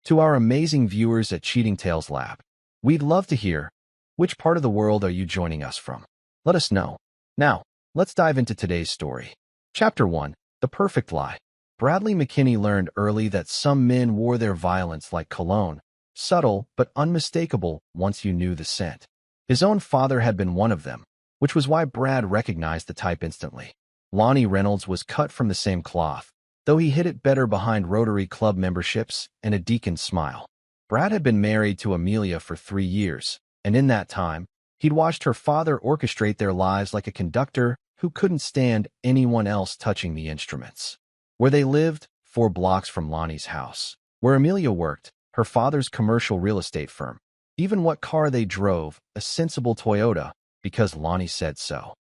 To our amazing viewers at Cheating Tales Lab, we'd love to hear, which part of the world are you joining us from? Let us know. Now, let's dive into today's story. Chapter 1, The Perfect Lie. Bradley McKinney learned early that some men wore their violence like cologne, subtle but unmistakable once you knew the scent. His own father had been one of them, which was why Brad recognized the type instantly. Lonnie Reynolds was cut from the same cloth, though he hid it better behind Rotary Club memberships and a deacon's smile. Brad had been married to Amelia for 3 years, and in that time, he'd watched her father orchestrate their lives like a conductor who couldn't stand anyone else touching the instruments. Where they lived, 4 blocks from Lonnie's house. Where Amelia worked, her father's commercial real estate firm. Even what car they drove, a sensible Toyota, because Lonnie said so.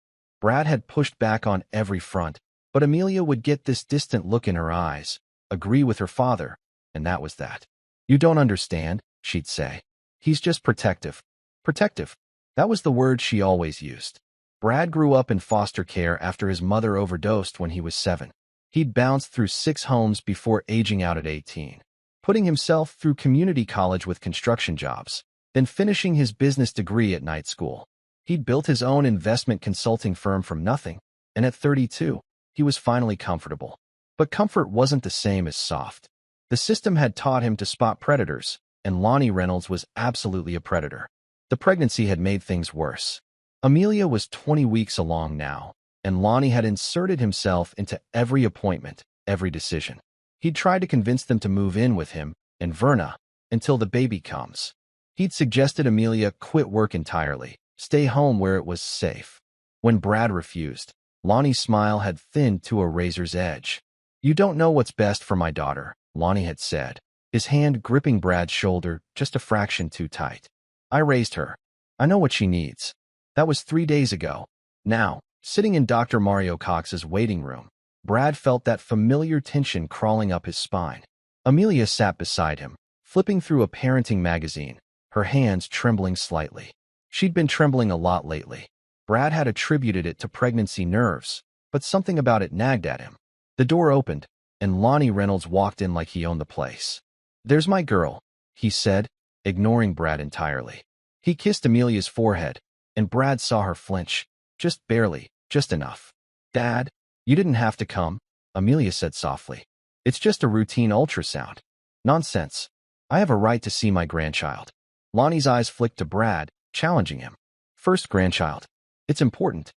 Brad had pushed back on every front, but Amelia would get this distant look in her eyes, agree with her father, and that was that. "You don't understand," she'd say. "He's just protective." Protective. That was the word she always used. Brad grew up in foster care after his mother overdosed when he was 7. He'd bounced through 6 homes before aging out at 18, putting himself through community college with construction jobs, then finishing his business degree at night school. He'd built his own investment consulting firm from nothing, and at 32, he was finally comfortable. But comfort wasn't the same as soft. The system had taught him to spot predators, and Lonnie Reynolds was absolutely a predator. The pregnancy had made things worse. Amelia was 20 weeks along now, and Lonnie had inserted himself into every appointment, every decision. He'd tried to convince them to move in with him and Verna until the baby comes. He'd suggested Amelia quit work entirely, stay home where it was safe. When Brad refused, Lonnie's smile had thinned to a razor's edge. "You don't know what's best for my daughter," Lonnie had said, his hand gripping Brad's shoulder just a fraction too tight. "I raised her. I know what she needs." That was 3 days ago. Now, sitting in Dr. Mario Cox's waiting room, Brad felt that familiar tension crawling up his spine. Amelia sat beside him, flipping through a parenting magazine, her hands trembling slightly. She'd been trembling a lot lately. Brad had attributed it to pregnancy nerves, but something about it nagged at him. The door opened, and Lonnie Reynolds walked in like he owned the place. "There's my girl," he said, ignoring Brad entirely. He kissed Amelia's forehead, and Brad saw her flinch, just barely, just enough. "Dad, you didn't have to come," Amelia said softly. "It's just a routine ultrasound." "Nonsense. I have a right to see my grandchild." Lonnie's eyes flicked to Brad, challenging him. "First grandchild. It's important."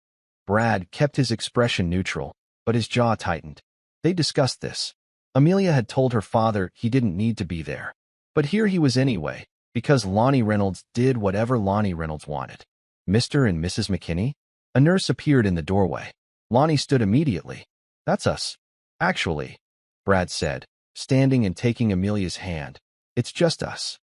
Brad kept his expression neutral, but his jaw tightened. They discussed this. Amelia had told her father he didn't need to be there. But here he was anyway, because Lonnie Reynolds did whatever Lonnie Reynolds wanted. "Mr. and Mrs. McKinney?" A nurse appeared in the doorway. Lonnie stood immediately. "That's us." "Actually," Brad said, standing and taking Amelia's hand, "it's just us."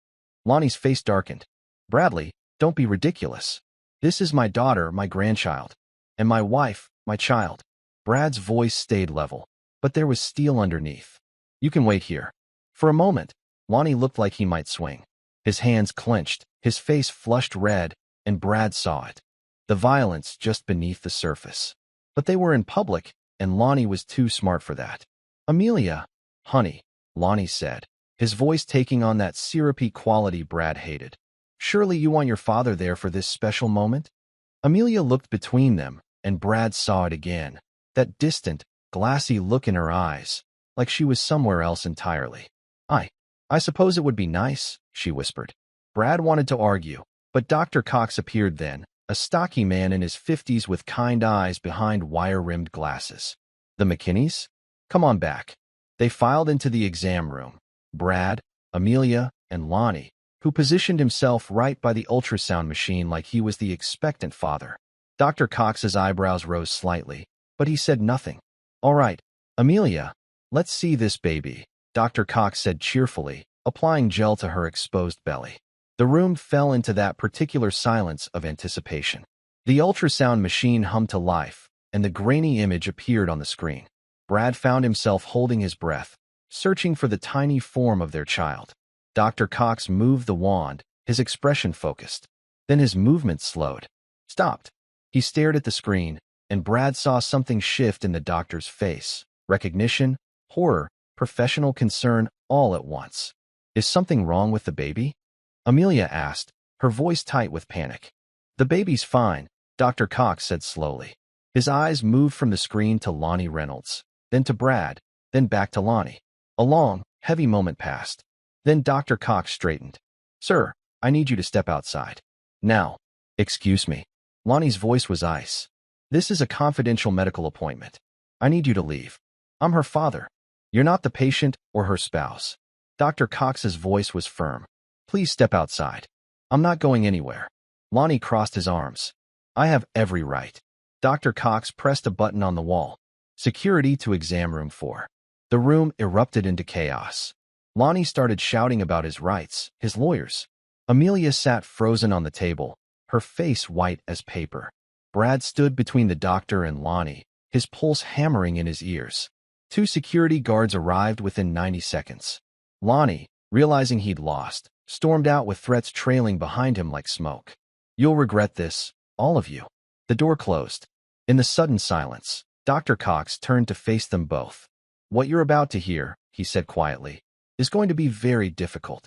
Lonnie's face darkened. "Bradley, don't be ridiculous. This is my daughter, my grandchild. And my wife, my child." Brad's voice stayed level, but there was steel underneath. "You can wait here." For a moment, Lonnie looked like he might swing. His hands clenched, his face flushed red, and Brad saw it. The violence just beneath the surface. But they were in public, and Lonnie was too smart for that. "Amelia." "Honey," Lonnie said, his voice taking on that syrupy quality Brad hated. "Surely you want your father there for this special moment?" Amelia looked between them, and Brad saw it again. That distant, glassy look in her eyes, like she was somewhere else entirely. I suppose it would be nice," she whispered. Brad wanted to argue, but Dr. Cox appeared then, a stocky man in his 50s with kind eyes behind wire-rimmed glasses. "The McKinneys? Come on back." They filed into the exam room. Brad, Amelia, and Lonnie, who positioned himself right by the ultrasound machine like he was the expectant father. Dr. Cox's eyebrows rose slightly, but he said nothing. "All right, Amelia, let's see this baby," Dr. Cox said cheerfully, applying gel to her exposed belly. The room fell into that particular silence of anticipation. The ultrasound machine hummed to life, and the grainy image appeared on the screen. Brad found himself holding his breath, searching for the tiny form of their child. Dr. Cox moved the wand, his expression focused. Then his movement slowed. Stopped. He stared at the screen, and Brad saw something shift in the doctor's face. Recognition, horror, professional concern, all at once. Is something wrong with the baby? Amelia asked, her voice tight with panic. The baby's fine, Dr. Cox said slowly. His eyes moved from the screen to Lonnie Reynolds, then to Brad, then back to Lonnie. A long, heavy moment passed. Then Dr. Cox straightened. Sir, I need you to step outside. Now. Excuse me. Lonnie's voice was ice. This is a confidential medical appointment. I need you to leave. I'm her father. You're not the patient or her spouse. Dr. Cox's voice was firm. Please step outside. I'm not going anywhere. Lonnie crossed his arms. I have every right. Dr. Cox pressed a button on the wall. Security to exam room 4. The room erupted into chaos. Lonnie started shouting about his rights, his lawyers. Amelia sat frozen on the table, her face white as paper. Brad stood between the doctor and Lonnie, his pulse hammering in his ears. 2 security guards arrived within 90 seconds. Lonnie, realizing he'd lost, stormed out with threats trailing behind him like smoke. You'll regret this, all of you. The door closed. In the sudden silence, Dr. Cox turned to face them both. What you're about to hear, he said quietly, is going to be very difficult.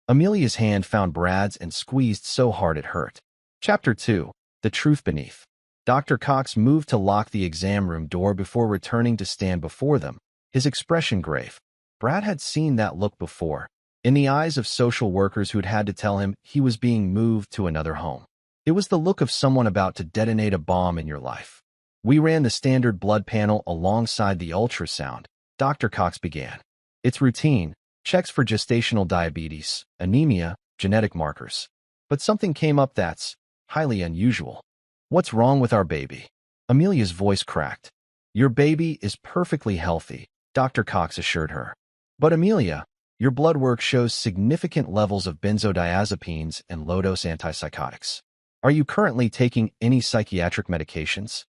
Amelia's hand found Brad's and squeezed so hard it hurt. Chapter 2. The Truth Beneath. Dr. Cox moved to lock the exam room door before returning to stand before them, his expression grave. Brad had seen that look before, in the eyes of social workers who'd had to tell him he was being moved to another home. It was the look of someone about to detonate a bomb in your life. We ran the standard blood panel alongside the ultrasound, Dr. Cox began. It's routine, checks for gestational diabetes, anemia, genetic markers. But something came up that's highly unusual. What's wrong with our baby? Amelia's voice cracked. Your baby is perfectly healthy, Dr. Cox assured her. But Amelia, your blood work shows significant levels of benzodiazepines and low-dose antipsychotics. Are you currently taking any psychiatric medications?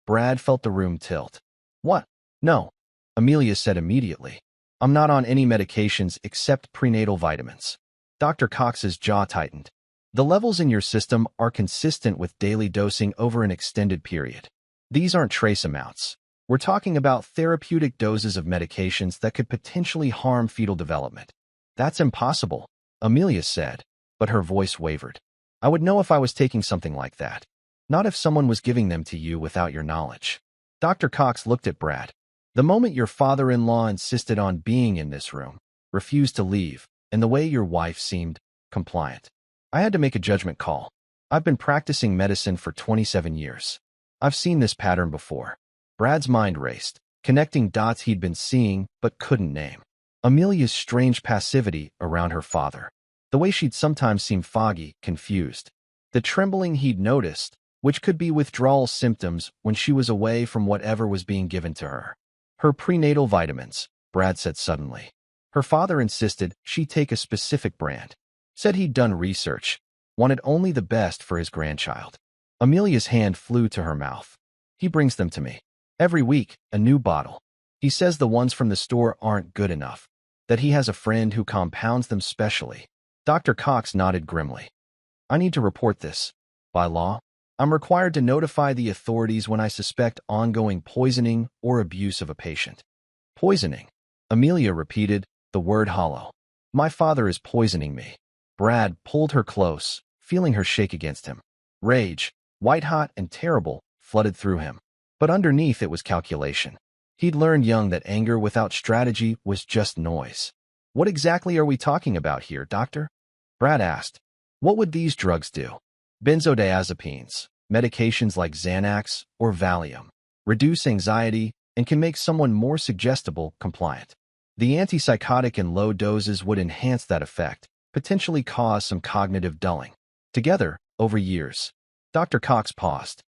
Brad felt the room tilt. What? No, Amelia said immediately. I'm not on any medications except prenatal vitamins. Dr. Cox's jaw tightened. The levels in your system are consistent with daily dosing over an extended period. These aren't trace amounts. We're talking about therapeutic doses of medications that could potentially harm fetal development. That's impossible, Amelia said, but her voice wavered. I would know if I was taking something like that. Not if someone was giving them to you without your knowledge. Dr. Cox looked at Brad. The moment your father-in-law insisted on being in this room, refused to leave, and the way your wife seemed compliant. I had to make a judgment call. I've been practicing medicine for 27 years. I've seen this pattern before. Brad's mind raced, connecting dots he'd been seeing but couldn't name. Amelia's strange passivity around her father. The way she'd sometimes seem foggy, confused. The trembling he'd noticed, which could be withdrawal symptoms when she was away from whatever was being given to her. Her prenatal vitamins, Brad said suddenly. Her father insisted she take a specific brand. Said he'd done research, wanted only the best for his grandchild. Amelia's hand flew to her mouth. He brings them to me. Every week, a new bottle. He says the ones from the store aren't good enough, that he has a friend who compounds them specially. Dr. Cox nodded grimly. I need to report this. By law, I'm required to notify the authorities when I suspect ongoing poisoning or abuse of a patient. Poisoning. Amelia repeated, the word hollow. My father is poisoning me. Brad pulled her close, feeling her shake against him. Rage, white-hot and terrible, flooded through him. But underneath it was calculation. He'd learned young that anger without strategy was just noise. What exactly are we talking about here, doctor? Brad asked. What would these drugs do? Benzodiazepines, medications like Xanax or Valium, reduce anxiety and can make someone more suggestible, compliant. The antipsychotic in low doses would enhance that effect, potentially cause some cognitive dulling. Together, over years, Dr. Cox paused.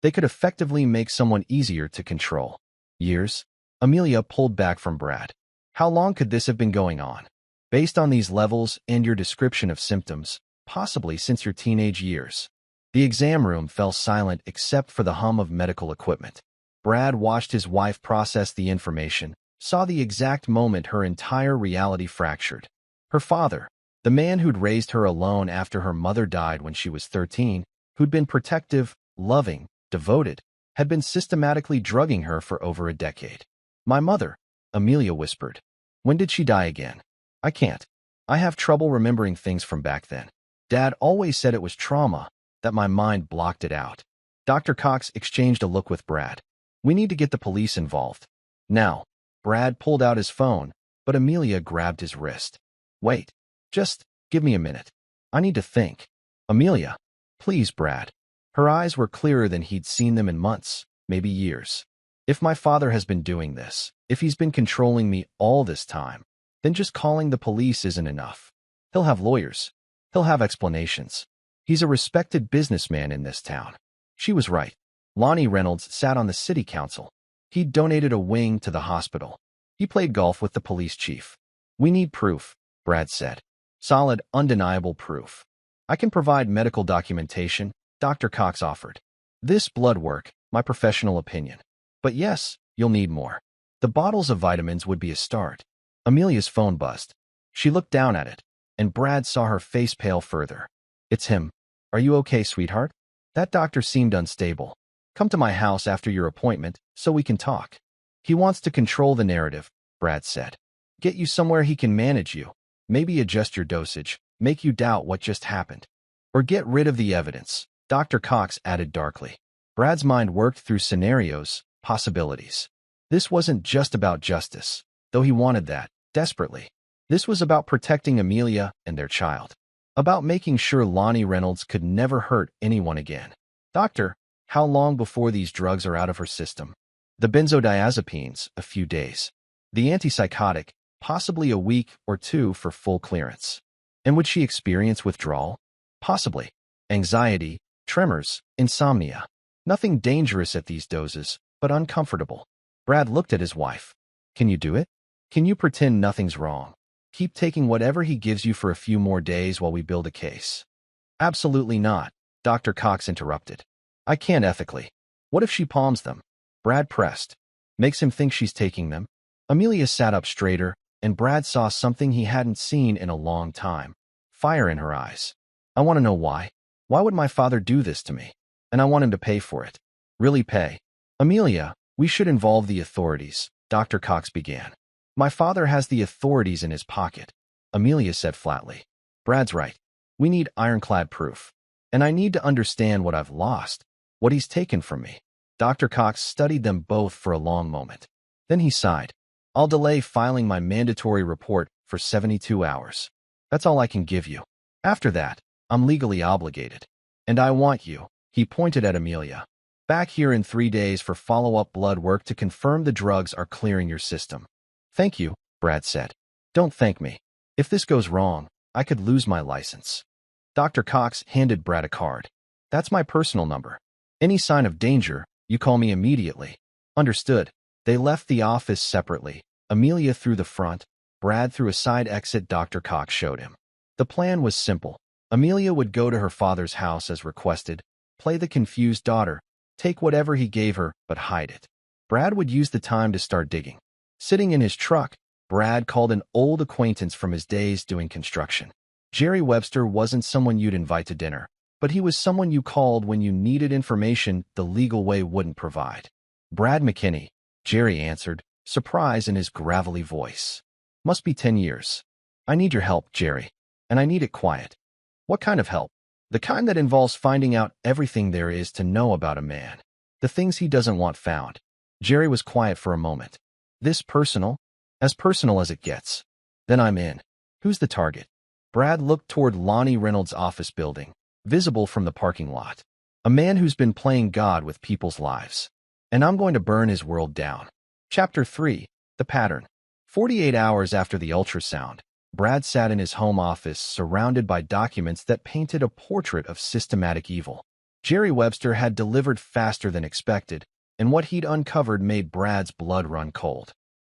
They could effectively make someone easier to control. Years? Amelia pulled back from Brad. How long could this have been going on? Based on these levels and your description of symptoms, possibly since your teenage years. The exam room fell silent except for the hum of medical equipment. Brad watched his wife process the information, saw the exact moment her entire reality fractured. Her father, the man who'd raised her alone after her mother died when she was 13, who'd been protective, loving, devoted, had been systematically drugging her for over a decade. My mother, Amelia whispered. When did she die again? I can't. I have trouble remembering things from back then. Dad always said it was trauma, that my mind blocked it out. Dr. Cox exchanged a look with Brad. We need to get the police involved. Now. Brad pulled out his phone, but Amelia grabbed his wrist. Wait. Just give me a minute. I need to think. Amelia. Please, Brad. Her eyes were clearer than he'd seen them in months, maybe years. If my father has been doing this, if he's been controlling me all this time, then just calling the police isn't enough. He'll have lawyers. He'll have explanations. He's a respected businessman in this town. She was right. Lonnie Reynolds sat on the city council. He'd donated a wing to the hospital. He played golf with the police chief. We need proof, Brad said. Solid, undeniable proof. I can provide medical documentation, Dr. Cox offered. This blood work, my professional opinion. But yes, you'll need more. The bottles of vitamins would be a start. Amelia's phone buzzed. She looked down at it, and Brad saw her face pale further. It's him. Are you okay, sweetheart? That doctor seemed unstable. Come to my house after your appointment so we can talk. He wants to control the narrative, Brad said. Get you somewhere he can manage you. Maybe adjust your dosage, make you doubt what just happened. Or get rid of the evidence, Dr. Cox added darkly. Brad's mind worked through scenarios, possibilities. This wasn't just about justice, though he wanted that, desperately. This was about protecting Amelia and their child. About making sure Lonnie Reynolds could never hurt anyone again. Doctor, how long before these drugs are out of her system? The benzodiazepines, a few days. The antipsychotic, possibly a week or two for full clearance. And would she experience withdrawal? Possibly. Anxiety, tremors, insomnia. Nothing dangerous at these doses, but uncomfortable. Brad looked at his wife. Can you do it? Can you pretend nothing's wrong? Keep taking whatever he gives you for a few more days while we build a case. Absolutely not, Dr. Cox interrupted. I can't ethically. What if she palms them? Brad pressed. Makes him think she's taking them. Amelia sat up straighter, and Brad saw something he hadn't seen in a long time. Fire in her eyes. I want to know why. Why would my father do this to me? And I want him to pay for it. Really pay. Amelia, we should involve the authorities, Dr. Cox began. My father has the authorities in his pocket, Amelia said flatly. Brad's right. We need ironclad proof. And I need to understand what I've lost, what he's taken from me. Dr. Cox studied them both for a long moment. Then he sighed. I'll delay filing my mandatory report for 72 hours. That's all I can give you. After that, I'm legally obligated. And I want you, he pointed at Amelia, back here in 3 days for follow-up blood work to confirm the drugs are clearing your system. Thank you, Brad said. Don't thank me. If this goes wrong, I could lose my license. Dr. Cox handed Brad a card. That's my personal number. Any sign of danger, you call me immediately. Understood. They left the office separately. Amelia through the front, Brad through a side exit Dr. Cox showed him. The plan was simple. Amelia would go to her father's house as requested, play the confused daughter, take whatever he gave her, but hide it. Brad would use the time to start digging. Sitting in his truck, Brad called an old acquaintance from his days doing construction. Jerry Webster wasn't someone you'd invite to dinner, but he was someone you called when you needed information the legal way wouldn't provide. Brad McKinney, Jerry answered, surprise in his gravelly voice. Must be 10 years. I need your help, Jerry. And I need it quiet. What kind of help? The kind that involves finding out everything there is to know about a man. The things he doesn't want found. Jerry was quiet for a moment. This personal? As personal as it gets. Then I'm in. Who's the target? Brad looked toward Lonnie Reynolds' office building, visible from the parking lot. A man who's been playing God with people's lives. And I'm going to burn his world down. Chapter 3. The Pattern. 48 hours after the ultrasound, Brad sat in his home office surrounded by documents that painted a portrait of systematic evil. Jerry Webster had delivered faster than expected, and what he'd uncovered made Brad's blood run cold.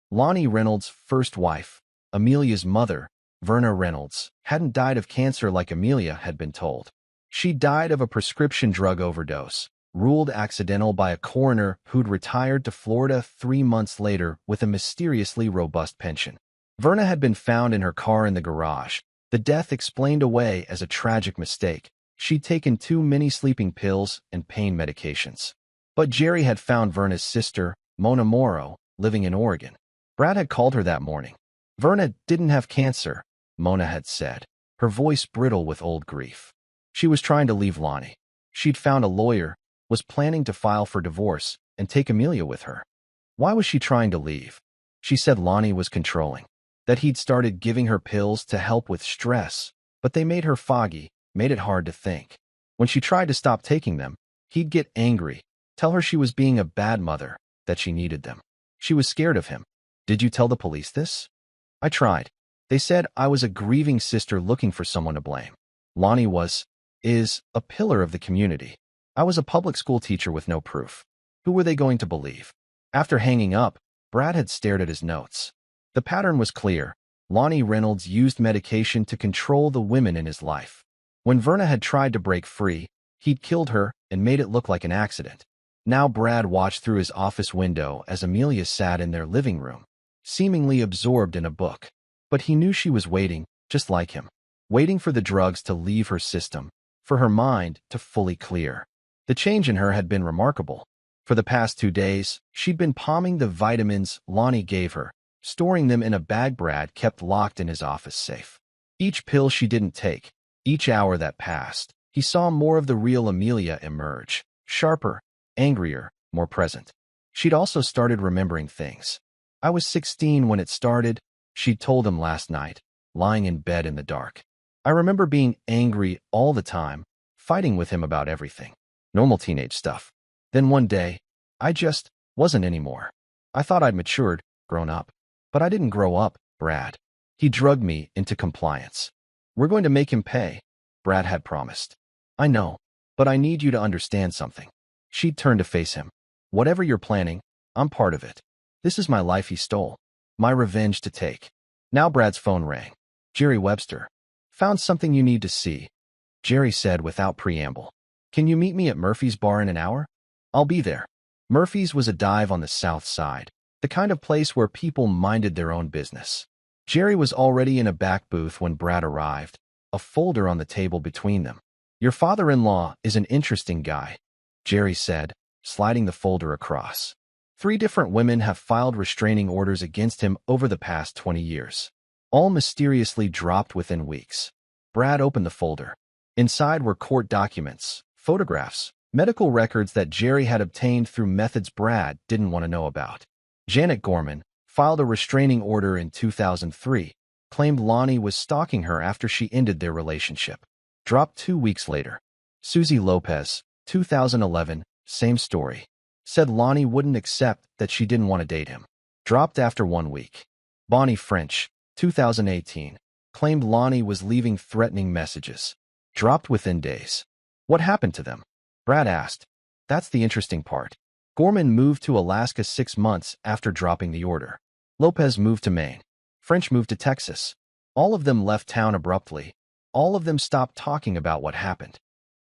Lonnie Reynolds' first wife, Amelia's mother, Verna Reynolds, hadn't died of cancer like Amelia had been told. She died of a prescription drug overdose, ruled accidental by a coroner who'd retired to Florida 3 months later with a mysteriously robust pension. Verna had been found in her car in the garage, the death explained away as a tragic mistake. She'd taken too many sleeping pills and pain medications. But Jerry had found Verna's sister, Mona Morrow, living in Oregon. Brad had called her that morning. Verna didn't have cancer, Mona had said, her voice brittle with old grief. She was trying to leave Lonnie. She'd found a lawyer, was planning to file for divorce, and take Amelia with her. Why was she trying to leave? She said Lonnie was controlling, that he'd started giving her pills to help with stress, but they made her foggy, made it hard to think. When she tried to stop taking them, he'd get angry, tell her she was being a bad mother, that she needed them. She was scared of him. Did you tell the police this? I tried. They said I was a grieving sister looking for someone to blame. Lonnie is a pillar of the community. I was a public school teacher with no proof. Who were they going to believe? After hanging up, Brad had stared at his notes. The pattern was clear. Lonnie Reynolds used medication to control the women in his life. When Verna had tried to break free, he'd killed her and made it look like an accident. Now Brad watched through his office window as Amelia sat in their living room, seemingly absorbed in a book. But he knew she was waiting, just like him, waiting for the drugs to leave her system, for her mind to fully clear. The change in her had been remarkable. For the past 2 days, she'd been palming the vitamins Lonnie gave her, storing them in a bag Brad kept locked in his office safe. Each pill she didn't take, each hour that passed, he saw more of the real Amelia emerge, sharper, angrier, more present. She'd also started remembering things. I was 16 when it started, she'd told him last night, lying in bed in the dark. I remember being angry all the time, fighting with him about everything. Normal teenage stuff. Then one day, I just wasn't anymore. I thought I'd matured, grown up. But I didn't grow up, Brad. He drugged me into compliance. We're going to make him pay, Brad had promised. I know, but I need you to understand something. She'd turned to face him. Whatever you're planning, I'm part of it. This is my life he stole. My revenge to take. Now Brad's phone rang. Jerry Webster. Found something you need to see, Jerry said without preamble. Can you meet me at Murphy's bar in an hour? I'll be there. Murphy's was a dive on the south side, the kind of place where people minded their own business. Jerry was already in a back booth when Brad arrived, a folder on the table between them. Your father-in-law is an interesting guy, Jerry said, sliding the folder across. 3 different women have filed restraining orders against him over the past 20 years. All mysteriously dropped within weeks. Brad opened the folder. Inside were court documents, photographs, medical records that Jerry had obtained through methods Brad didn't want to know about. Janet Gorman filed a restraining order in 2003, claimed Lonnie was stalking her after she ended their relationship. Dropped 2 weeks later. Susie Lopez, 2011, same story. Said Lonnie wouldn't accept that she didn't want to date him. Dropped after 1 week. Bonnie French, 2018, claimed Lonnie was leaving threatening messages. Dropped within days. What happened to them? Brad asked. That's the interesting part. Gorman moved to Alaska 6 months after dropping the order. Lopez moved to Maine. French moved to Texas. All of them left town abruptly. All of them stopped talking about what happened.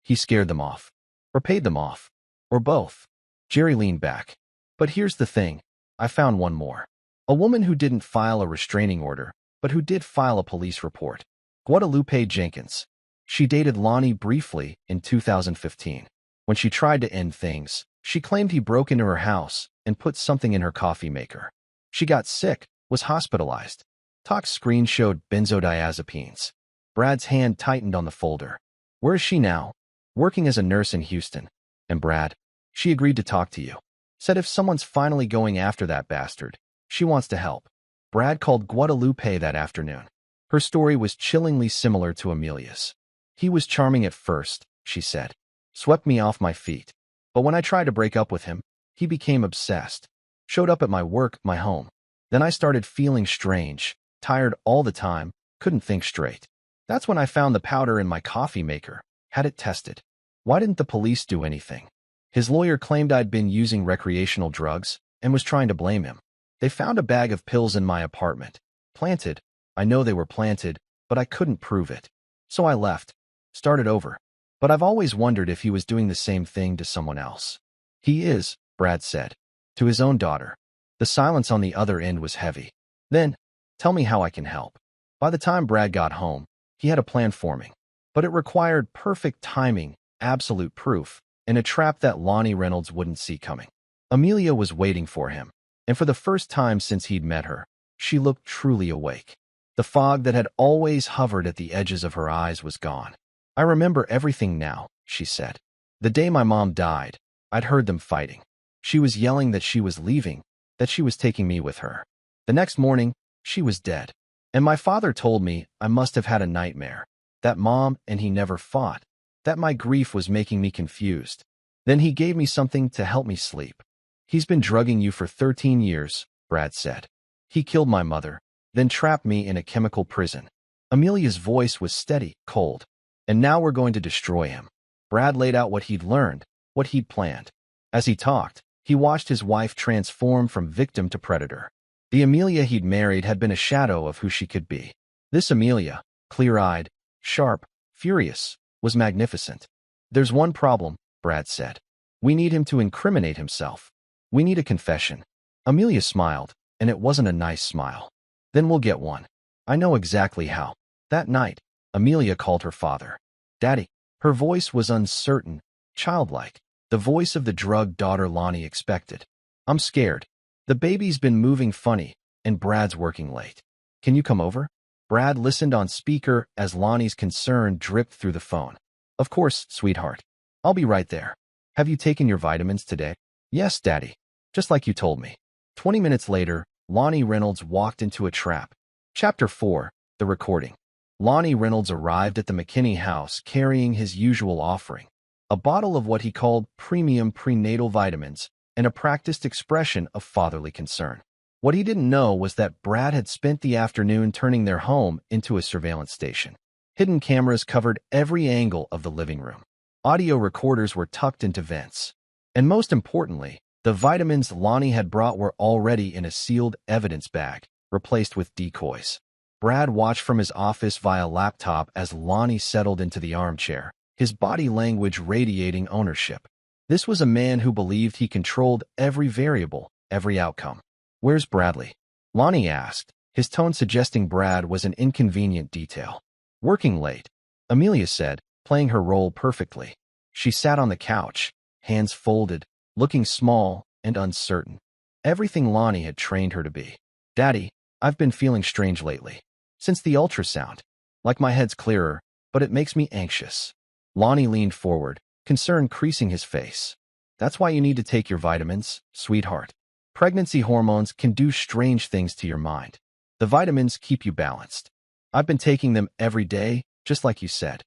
He scared them off. Or paid them off. Or both. Jerry leaned back. But here's the thing. I found one more. A woman who didn't file a restraining order, but who did file a police report. Guadalupe Jenkins. She dated Lonnie briefly in 2015. When she tried to end things, she claimed he broke into her house and put something in her coffee maker. She got sick, was hospitalized. Talk screen showed benzodiazepines. Brad's hand tightened on the folder. Where is she now? Working as a nurse in Houston. And Brad, she agreed to talk to you. Said if someone's finally going after that bastard, she wants to help. Brad called Guadalupe that afternoon. Her story was chillingly similar to Amelia's. He was charming at first, she said. Swept me off my feet. But when I tried to break up with him, he became obsessed. Showed up at my work, my home. Then I started feeling strange, tired all the time, couldn't think straight. That's when I found the powder in my coffee maker, had it tested. Why didn't the police do anything? His lawyer claimed I'd been using recreational drugs and was trying to blame him. They found a bag of pills in my apartment. Planted. I know they were planted, but I couldn't prove it. So I left. Started over. But I've always wondered if he was doing the same thing to someone else. He is, Brad said. To his own daughter. The silence on the other end was heavy. Then, tell me how I can help. By the time Brad got home, he had a plan forming. But it required perfect timing, absolute proof, and a trap that Lonnie Reynolds wouldn't see coming. Amelia was waiting for him. And for the first time since he'd met her, she looked truly awake. The fog that had always hovered at the edges of her eyes was gone. I remember everything now, she said. The day my mom died, I'd heard them fighting. She was yelling that she was leaving, that she was taking me with her. The next morning, she was dead. And my father told me I must have had a nightmare, that Mom and he never fought, that my grief was making me confused. Then he gave me something to help me sleep. He's been drugging you for 13 years, Brad said. He killed my mother, then trapped me in a chemical prison. Amelia's voice was steady, cold. And now we're going to destroy him. Brad laid out what he'd learned, what he'd planned. As he talked, he watched his wife transform from victim to predator. The Amelia he'd married had been a shadow of who she could be. This Amelia, clear-eyed, sharp, furious, was magnificent. There's one problem, Brad said. We need him to incriminate himself. We need a confession. Amelia smiled, and it wasn't a nice smile. Then we'll get one. I know exactly how. That night, Amelia called her father. Daddy. Her voice was uncertain, childlike, the voice of the drugged daughter Lonnie expected. I'm scared. The baby's been moving funny, and Brad's working late. Can you come over? Brad listened on speaker as Lonnie's concern dripped through the phone. Of course, sweetheart. I'll be right there. Have you taken your vitamins today? Yes, Daddy. Just like you told me. 20 minutes later, Lonnie Reynolds walked into a trap. Chapter 4, The Recording. Lonnie Reynolds arrived at the McKinney house carrying his usual offering, a bottle of what he called premium prenatal vitamins and a practiced expression of fatherly concern. What he didn't know was that Brad had spent the afternoon turning their home into a surveillance station. Hidden cameras covered every angle of the living room. Audio recorders were tucked into vents. And most importantly, the vitamins Lonnie had brought were already in a sealed evidence bag, replaced with decoys. Brad watched from his office via laptop as Lonnie settled into the armchair, his body language radiating ownership. This was a man who believed he controlled every variable, every outcome. Where's Bradley? Lonnie asked, his tone suggesting Brad was an inconvenient detail. Working late, Amelia said, playing her role perfectly. She sat on the couch, hands folded, looking small and uncertain. Everything Lonnie had trained her to be. Daddy, I've been feeling strange lately. Since the ultrasound. Like my head's clearer, but it makes me anxious. Lonnie leaned forward, concern creasing his face. That's why you need to take your vitamins, sweetheart. Pregnancy hormones can do strange things to your mind. The vitamins keep you balanced. I've been taking them every day, just like you said.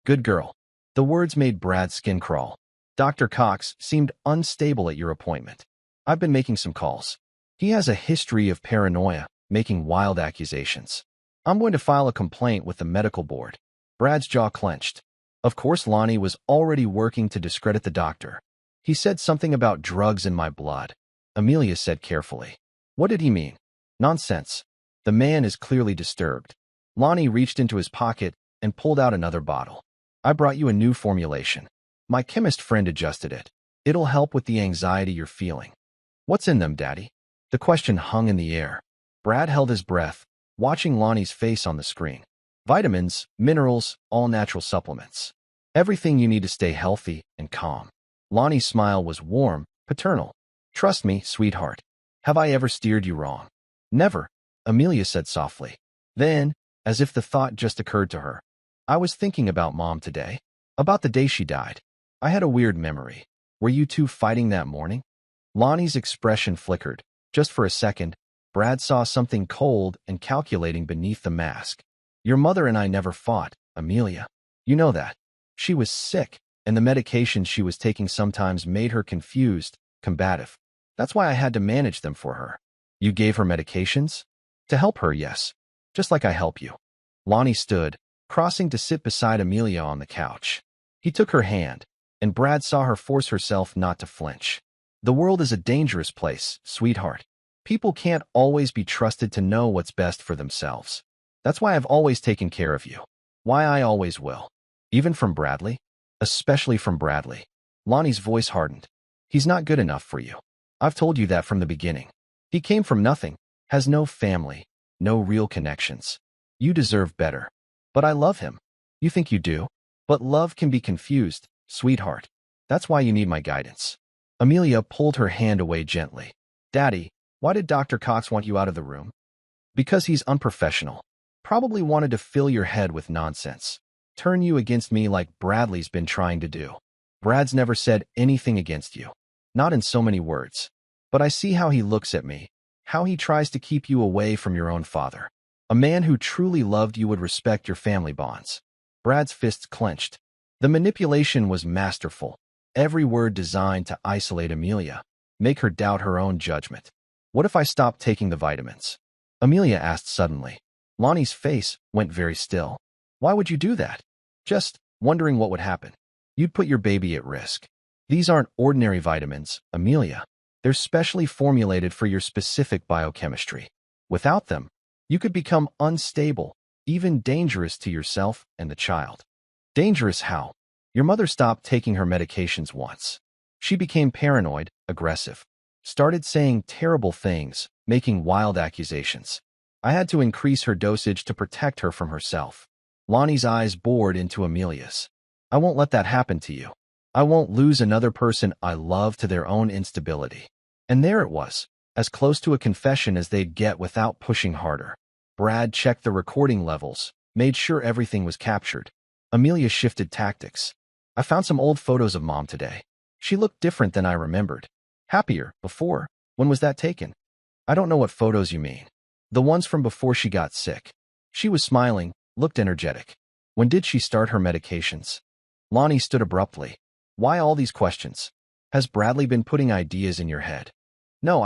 Good girl. The words made Brad's skin crawl. Dr. Cox seemed unstable at your appointment. I've been making some calls. He has a history of paranoia, making wild accusations. I'm going to file a complaint with the medical board. Brad's jaw clenched. Of course, Lonnie was already working to discredit the doctor. He said something about drugs in my blood. Amelia said carefully. What did he mean? Nonsense. The man is clearly disturbed. Lonnie reached into his pocket and pulled out another bottle. I brought you a new formulation. My chemist friend adjusted it. It'll help with the anxiety you're feeling. What's in them, Daddy? The question hung in the air. Brad held his breath, watching Lonnie's face on the screen. Vitamins, minerals, all natural supplements. Everything you need to stay healthy and calm. Lonnie's smile was warm, paternal. Trust me, sweetheart. Have I ever steered you wrong? Never, Amelia said softly. Then, as if the thought just occurred to her, I was thinking about Mom today. About the day she died. I had a weird memory. Were you two fighting that morning? Lonnie's expression flickered. Just for a second, Brad saw something cold and calculating beneath the mask. Your mother and I never fought, Amelia. You know that. She was sick, and the medications she was taking sometimes made her confused, combative. That's why I had to manage them for her. You gave her medications? To help her, yes. Just like I help you. Lonnie stood, crossing to sit beside Amelia on the couch. He took her hand, and Brad saw her force herself not to flinch. The world is a dangerous place, sweetheart. People can't always be trusted to know what's best for themselves. That's why I've always taken care of you. Why I always will. Even from Bradley? Especially from Bradley. Lonnie's voice hardened. He's not good enough for you. I've told you that from the beginning. He came from nothing, has no family, no real connections. You deserve better. But I love him. You think you do? But love can be confused, sweetheart. That's why you need my guidance. Amelia pulled her hand away gently. Daddy, why did Dr. Cox want you out of the room? Because he's unprofessional. Probably wanted to fill your head with nonsense. Turn you against me like Bradley's been trying to do. Brad's never said anything against you. Not in so many words. But I see how he looks at me, how he tries to keep you away from your own father. A man who truly loved you would respect your family bonds. Brad's fists clenched. The manipulation was masterful, every word designed to isolate Amelia, make her doubt her own judgment. What if I stopped taking the vitamins? Amelia asked suddenly. Lonnie's face went very still. Why would you do that? Just wondering what would happen. You'd put your baby at risk. These aren't ordinary vitamins, Amelia. They're specially formulated for your specific biochemistry. Without them, you could become unstable, even dangerous to yourself and the child. Dangerous how? Your mother stopped taking her medications once. She became paranoid, aggressive, started saying terrible things, making wild accusations. I had to increase her dosage to protect her from herself. Lonnie's eyes bored into Amelia's. I won't let that happen to you. I won't lose another person I love to their own instability. And there it was, as close to a confession as they'd get without pushing harder. Brad checked the recording levels, made sure everything was captured. Amelia shifted tactics. I found some old photos of Mom today. She looked different than I remembered. Happier, before. When was that taken? I don't know what photos you mean. The ones from before she got sick. She was smiling, looked energetic. When did she start her medications? Lonnie stood abruptly. Why all these questions? Has Bradley been putting ideas in your head? No,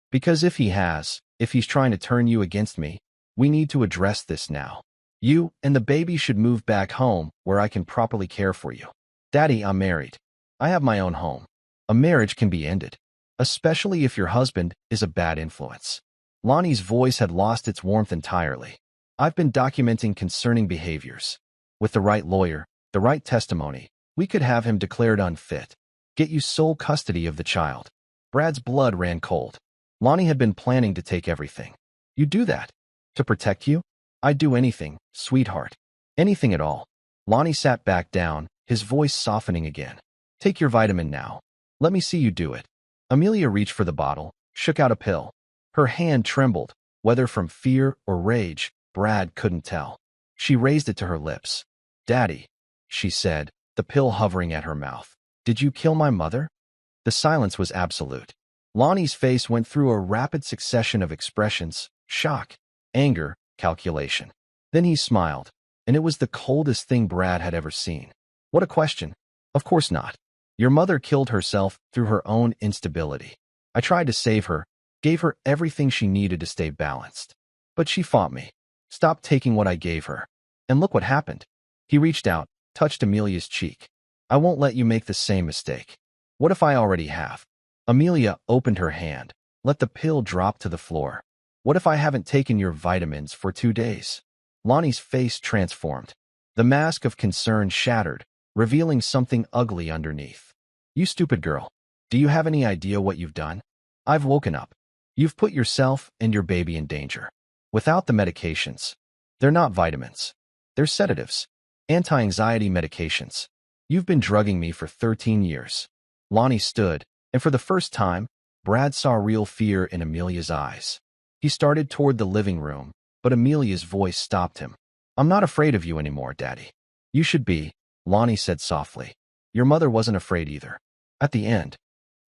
because if he's trying to turn you against me, we need to address this now. You and the baby should move back home where I can properly care for you. Daddy, I'm married. I have my own home. A marriage can be ended, especially if your husband is a bad influence. Lonnie's voice had lost its warmth entirely. I've been documenting concerning behaviors. With the right lawyer, the right testimony, we could have him declared unfit. Get you sole custody of the child. Brad's blood ran cold. Lonnie had been planning to take everything. You do that? To protect you? I'd do anything, sweetheart. Anything at all. Lonnie sat back down, his voice softening again. Take your vitamin now. Let me see you do it. Amelia reached for the bottle, shook out a pill. Her hand trembled, whether from fear or rage, Brad couldn't tell. She raised it to her lips. Daddy, she said, the pill hovering at her mouth. Did you kill my mother? The silence was absolute. Lonnie's face went through a rapid succession of expressions, shock, anger, calculation. Then he smiled, and it was the coldest thing Brad had ever seen. What a question. Of course not. Your mother killed herself through her own instability. I tried to save her, gave her everything she needed to stay balanced. But she fought me, stopped taking what I gave her. And look what happened. He reached out, touched Amelia's cheek. I won't let you make the same mistake. What if I already have? Amelia opened her hand, let the pill drop to the floor. What if I haven't taken your vitamins for 2 days? Lonnie's face transformed. The mask of concern shattered, revealing something ugly underneath. You stupid girl. Do you have any idea what you've done? I've woken up. You've put yourself and your baby in danger. Without the medications. They're not vitamins. They're sedatives. Anti-anxiety medications. You've been drugging me for 13 years. Lonnie stood, and for the first time, Brad saw real fear in Amelia's eyes. He started toward the living room, but Amelia's voice stopped him. I'm not afraid of you anymore, Daddy. You should be, Lonnie said softly. Your mother wasn't afraid either. At the end,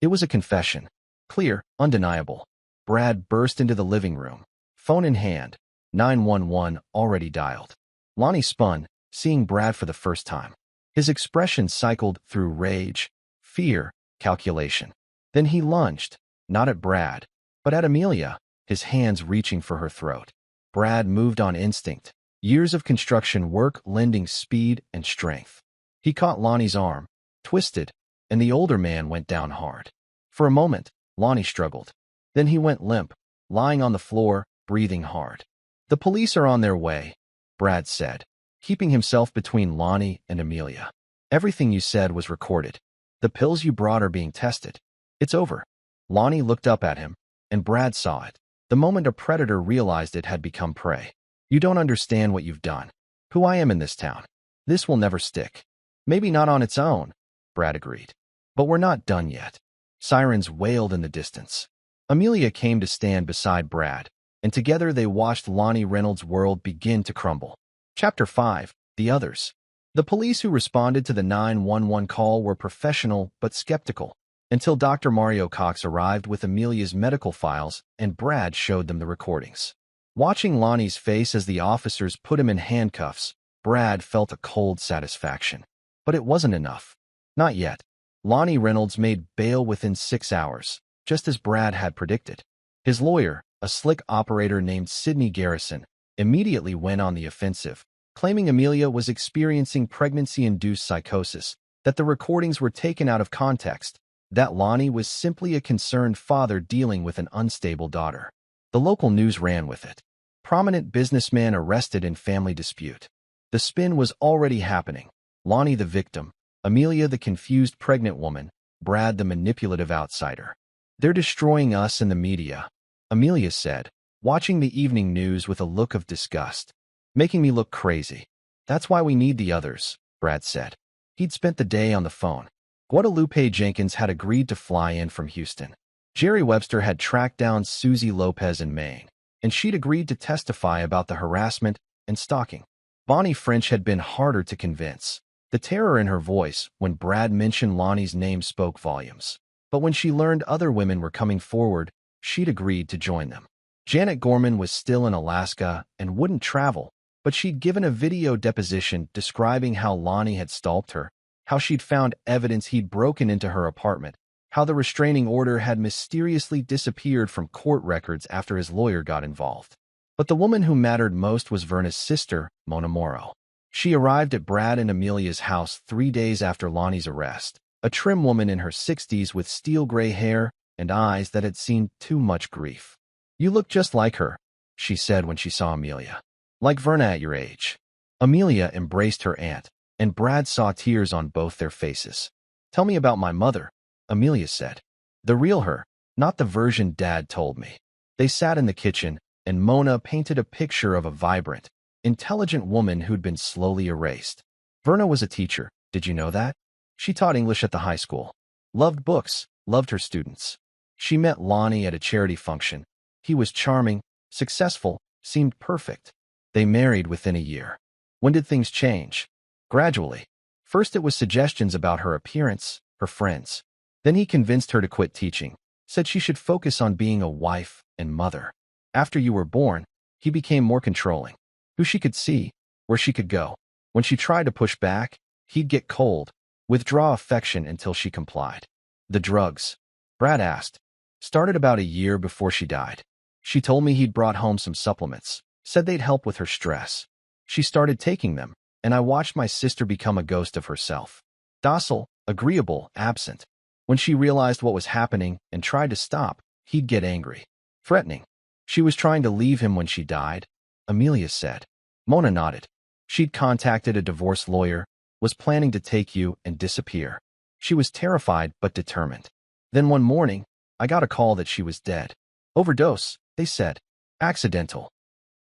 it was a confession. Clear, undeniable. Brad burst into the living room, phone in hand, 911 already dialed. Lonnie spun, seeing Brad for the first time. His expression cycled through rage, fear, calculation. Then he lunged, not at Brad, but at Amelia, his hands reaching for her throat. Brad moved on instinct, years of construction work lending speed and strength. He caught Lonnie's arm, twisted, and the older man went down hard. For a moment, Lonnie struggled. Then he went limp, lying on the floor, breathing hard. The police are on their way, Brad said, keeping himself between Lonnie and Amelia. Everything you said was recorded. The pills you brought are being tested. It's over. Lonnie looked up at him, and Brad saw it. The moment a predator realized it had become prey. You don't understand what you've done. Who I am in this town. This will never stick. Maybe not on its own, Brad agreed. But we're not done yet. Sirens wailed in the distance. Amelia came to stand beside Brad, and together they watched Lonnie Reynolds' world begin to crumble. Chapter 5. The Others. The police who responded to the 911 call were professional but skeptical, until Dr. Mario Cox arrived with Amelia's medical files and Brad showed them the recordings. Watching Lonnie's face as the officers put him in handcuffs, Brad felt a cold satisfaction. But it wasn't enough. Not yet. Lonnie Reynolds made bail within 6 hours, just as Brad had predicted. His lawyer, a slick operator named Sidney Garrison, immediately went on the offensive, claiming Amelia was experiencing pregnancy-induced psychosis, that the recordings were taken out of context, that Lonnie was simply a concerned father dealing with an unstable daughter. The local news ran with it. Prominent businessman arrested in family dispute. The spin was already happening. Lonnie the victim, Amelia the confused pregnant woman, Brad the manipulative outsider. "They're destroying us and the media," Amelia said, watching the evening news with a look of disgust. "Making me look crazy. That's why we need the others," Brad said. He'd spent the day on the phone. Guadalupe Jenkins had agreed to fly in from Houston. Jerry Webster had tracked down Susie Lopez in Maine, and she'd agreed to testify about the harassment and stalking. Bonnie French had been harder to convince. The terror in her voice when Brad mentioned Lonnie's name spoke volumes. But when she learned other women were coming forward, she'd agreed to join them. Janet Gorman was still in Alaska and wouldn't travel, but she'd given a video deposition describing how Lonnie had stalked her, how she'd found evidence he'd broken into her apartment, how the restraining order had mysteriously disappeared from court records after his lawyer got involved. But the woman who mattered most was Verna's sister, Mona Morrow. She arrived at Brad and Amelia's house 3 days after Lonnie's arrest, a trim woman in her 60s with steel gray hair and eyes that had seen too much grief. "You look just like her," she said when she saw Amelia. "Like Verna at your age." Amelia embraced her aunt, and Brad saw tears on both their faces. "Tell me about my mother," Amelia said. "The real her, not the version Dad told me." They sat in the kitchen, and Mona painted a picture of a vibrant, intelligent woman who'd been slowly erased. "Verna was a teacher, did you know that? She taught English at the high school. Loved books, loved her students. She met Lonnie at a charity function. He was charming, successful, seemed perfect. They married within a year. When did things change? Gradually. First it was suggestions about her appearance, her friends. Then he convinced her to quit teaching, said she should focus on being a wife and mother. After you were born, he became more controlling. Who she could see, where she could go. When she tried to push back, he'd get cold, withdraw affection until she complied." "The drugs?" Brad asked. "Started about a year before she died. She told me he'd brought home some supplements, said they'd help with her stress. She started taking them, and I watched my sister become a ghost of herself. Docile, agreeable, absent. When she realized what was happening and tried to stop, he'd get angry, threatening. She was trying to leave him when she died," Amelia said. Mona nodded. "She'd contacted a divorce lawyer, was planning to take you and disappear. She was terrified but determined. Then one morning, I got a call that she was dead. Overdose, they said. Accidental.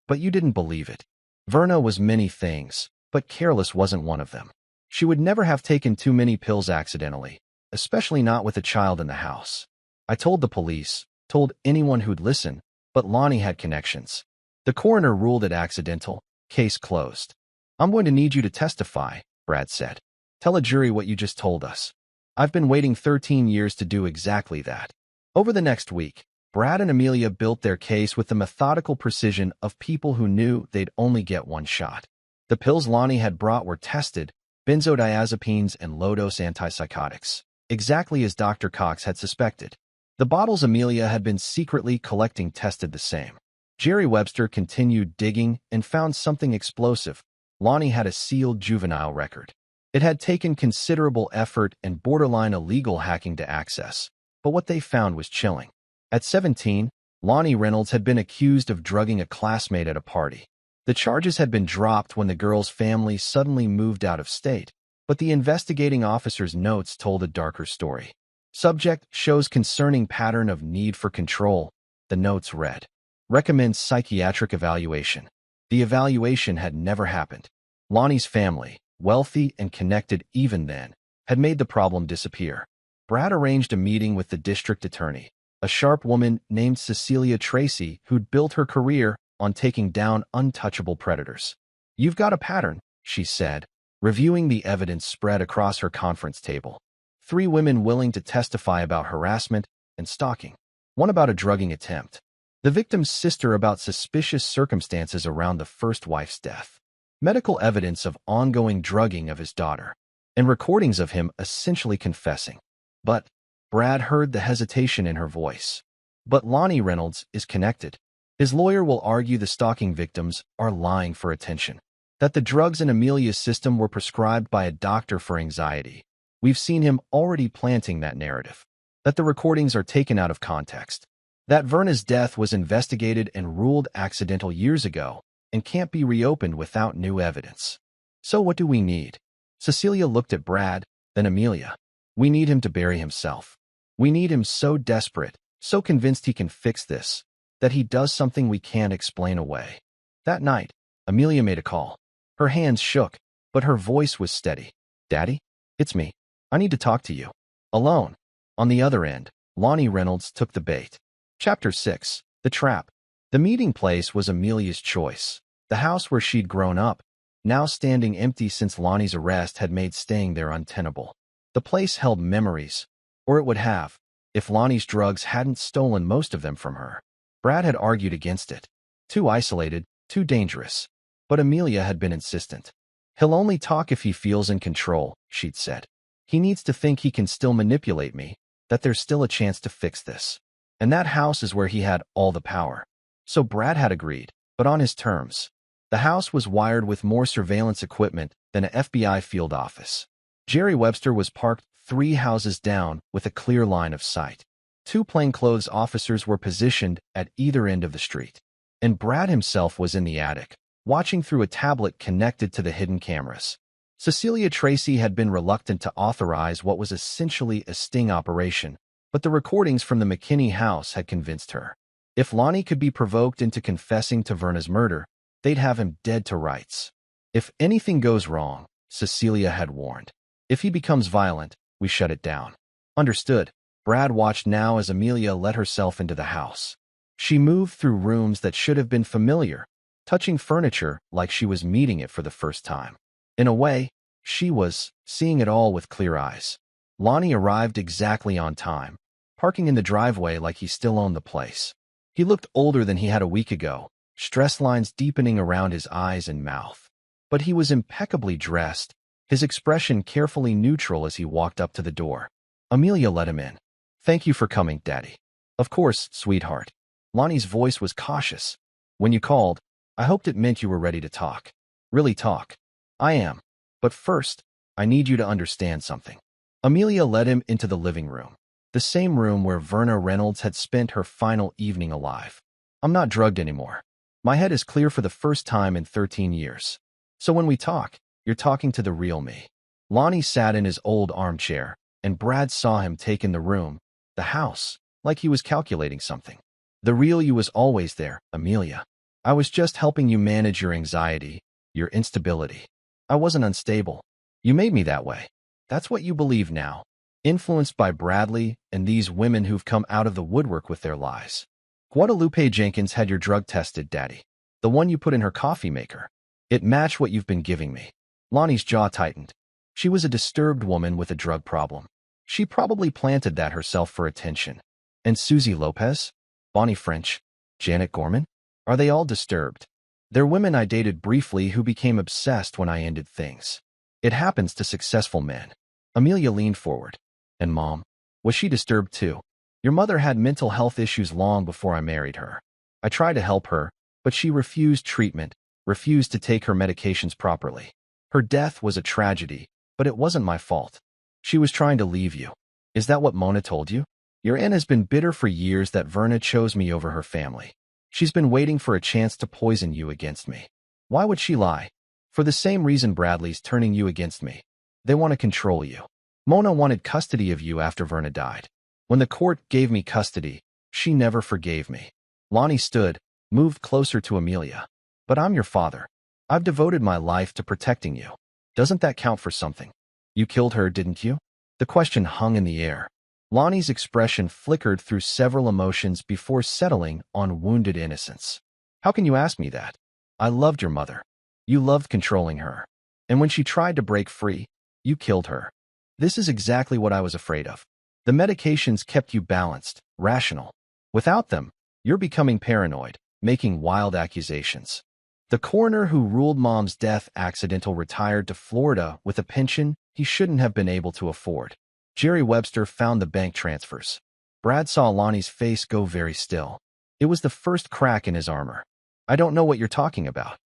But you didn't believe it. Verna was many things, but careless wasn't one of them. She would never have taken too many pills accidentally, especially not with a child in the house. I told the police, told anyone who'd listen, but Lonnie had connections. The coroner ruled it accidental, case closed. I'm going to need you to testify, Brad said. Tell a jury what you just told us. I've been waiting 13 years to do exactly that. Over the next week, Brad and Amelia built their case with the methodical precision of people who knew they'd only get one shot. The pills Lonnie had brought were tested, benzodiazepines and low-dose antipsychotics, exactly as Dr. Cox had suspected. The bottles Amelia had been secretly collecting tested the same. Jerry Webster continued digging and found something explosive. Lonnie had a sealed juvenile record. It had taken considerable effort and borderline illegal hacking to access, but what they found was chilling. At 17, Lonnie Reynolds had been accused of drugging a classmate at a party. The charges had been dropped when the girl's family suddenly moved out of state, but the investigating officer's notes told a darker story. Subject shows concerning pattern of need for control, the notes read. Recommends psychiatric evaluation. The evaluation had never happened. Lonnie's family, wealthy and connected even then, had made the problem disappear. Brad arranged a meeting with the district attorney. a sharp woman named Cecilia Tracy who'd built her career on taking down untouchable predators. "You've got a pattern," she said, reviewing the evidence spread across her conference table. 3 women willing to testify about harassment and stalking. One about a drugging attempt. The victim's sister about suspicious circumstances around the first wife's death. Medical evidence of ongoing drugging of his daughter. And recordings of him essentially confessing. But Brad heard the hesitation in her voice. "But Lonnie Reynolds is connected. His lawyer will argue the stalking victims are lying for attention. That the drugs in Amelia's system were prescribed by a doctor for anxiety. We've seen him already planting that narrative. That the recordings are taken out of context. That Verna's death was investigated and ruled accidental years ago and can't be reopened without new evidence. So what do we need?" Cecilia looked at Brad, then Amelia. "We need him to bury himself. We need him so desperate, so convinced he can fix this, that he does something we can't explain away." That night, Amelia made a call. Her hands shook, but her voice was steady. "Daddy? It's me. I need to talk to you. Alone." On the other end, Lonnie Reynolds took the bait. Chapter 6. The Trap. The meeting place was Amelia's choice. The house where she'd grown up, now standing empty since Lonnie's arrest had made staying there untenable. The place held memories, or it would have, if Lonnie's drugs hadn't stolen most of them from her. Brad had argued against it. Too isolated, too dangerous. But Amelia had been insistent. "He'll only talk if he feels in control," she'd said. "He needs to think he can still manipulate me, that there's still a chance to fix this. And that house is where he had all the power." So Brad had agreed, but on his terms. The house was wired with more surveillance equipment than an FBI field office. Jerry Webster was parked 3 houses down with a clear line of sight. 2 plainclothes officers were positioned at either end of the street. And Brad himself was in the attic, watching through a tablet connected to the hidden cameras. Cecilia Tracy had been reluctant to authorize what was essentially a sting operation, but the recordings from the McKinney house had convinced her. If Lonnie could be provoked into confessing to Verna's murder, they'd have him dead to rights. If anything goes wrong, Cecilia had warned. If he becomes violent, we shut it down. Understood. Brad watched now as Amelia let herself into the house. She moved through rooms that should have been familiar, touching furniture like she was meeting it for the first time. In a way, she was seeing it all with clear eyes. Lonnie arrived exactly on time, parking in the driveway like he still owned the place. He looked older than he had a week ago, stress lines deepening around his eyes and mouth. But he was impeccably dressed, his expression carefully neutral as he walked up to the door. Amelia let him in. "Thank you for coming, Daddy." "Of course, sweetheart." Lonnie's voice was cautious. "When you called, I hoped it meant you were ready to talk. Really talk." "I am. But first, I need you to understand something." Amelia led him into the living room, the same room where Verna Reynolds had spent her final evening alive. "I'm not drugged anymore. My head is clear for the first time in 13 years. So when we talk, you're talking to the real me." Lonnie sat in his old armchair, and Brad saw him take in the room, the house, like he was calculating something. "The real you was always there, Amelia. I was just helping you manage your anxiety, your instability. I wasn't unstable. You made me that way. That's what you believe now. Influenced by Bradley and these women who've come out of the woodwork with their lies." "Guadalupe Jenkins had your drug tested, Daddy. The one you put in her coffee maker. It matched what you've been giving me." Lonnie's jaw tightened. She was a disturbed woman with a drug problem. She probably planted that herself for attention. And Susie Lopez? Bonnie French? Janet Gorman? Are they all disturbed? They're women I dated briefly who became obsessed when I ended things. It happens to successful men. Amelia leaned forward. "And Mom? Was she disturbed too? Your mother had mental health issues long before I married her. I tried to help her, but she refused treatment, refused to take her medications properly. Her death was a tragedy, but it wasn't my fault. She was trying to leave you. Is that what Mona told you? Your aunt has been bitter for years that Verna chose me over her family. She's been waiting for a chance to poison you against me. Why would she lie? For the same reason Bradley's turning you against me. They want to control you. Mona wanted custody of you after Verna died. When the court gave me custody, she never forgave me." Lonnie stood, moved closer to Amelia. "But I'm your father. I've devoted my life to protecting you. Doesn't that count for something? You killed her, didn't you?" The question hung in the air. Lonnie's expression flickered through several emotions before settling on wounded innocence. How can you ask me that? I loved your mother. You loved controlling her. And when she tried to break free, you killed her. This is exactly what I was afraid of. The medications kept you balanced, rational. Without them, you're becoming paranoid, making wild accusations. The coroner who ruled Mom's death accidental retired to Florida with a pension he shouldn't have been able to afford. Jerry Webster found the bank transfers. Brad saw Lonnie's face go very still. It was the first crack in his armor. I don't know what you're talking about.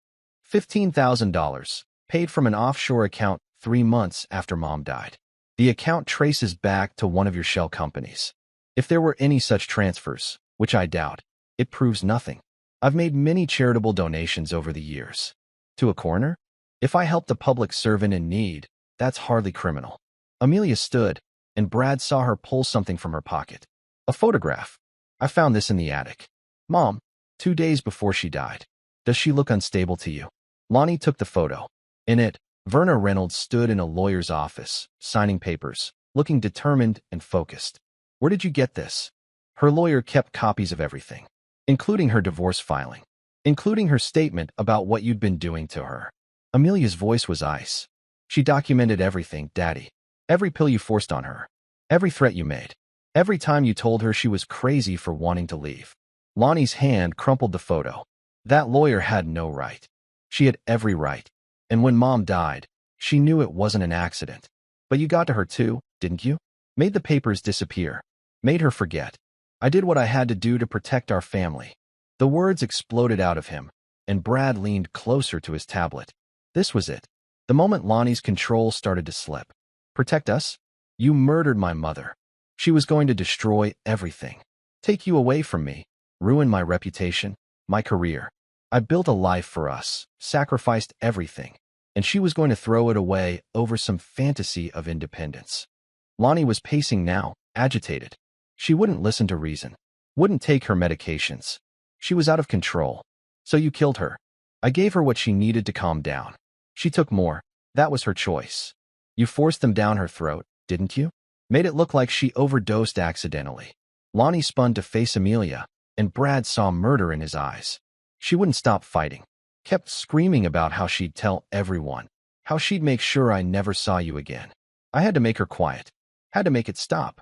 $15,000, paid from an offshore account 3 months after Mom died. The account traces back to one of your shell companies. If there were any such transfers, which I doubt, it proves nothing. I've made many charitable donations over the years. To a coroner? If I helped a public servant in need, that's hardly criminal. Amelia stood, and Brad saw her pull something from her pocket. A photograph. I found this in the attic. Mom, 2 days before she died. Does she look unstable to you? Lonnie took the photo. In it, Verna Reynolds stood in a lawyer's office, signing papers, looking determined and focused. Where did you get this? Her lawyer kept copies of everything, including her divorce filing, including her statement about what you'd been doing to her. Amelia's voice was ice. She documented everything, Daddy. Every pill you forced on her. Every threat you made. Every time you told her she was crazy for wanting to leave. Lonnie's hand crumpled the photo. That lawyer had no right. She had every right. And when Mom died, she knew it wasn't an accident. But you got to her too, didn't you? Made the papers disappear. Made her forget. I did what I had to do to protect our family. The words exploded out of him, and Brad leaned closer to his tablet. This was it. The moment Lonnie's control started to slip. Protect us? You murdered my mother. She was going to destroy everything. Take you away from me. Ruin my reputation, my career. I built a life for us, sacrificed everything, and she was going to throw it away over some fantasy of independence. Lonnie was pacing now, agitated. She wouldn't listen to reason, wouldn't take her medications. She was out of control. So you killed her. I gave her what she needed to calm down. She took more. That was her choice. You forced them down her throat, didn't you? Made it look like she overdosed accidentally. Lonnie spun to face Amelia, and Brad saw murder in his eyes. She wouldn't stop fighting. Kept screaming about how she'd tell everyone. How she'd make sure I never saw you again. I had to make her quiet. Had to make it stop.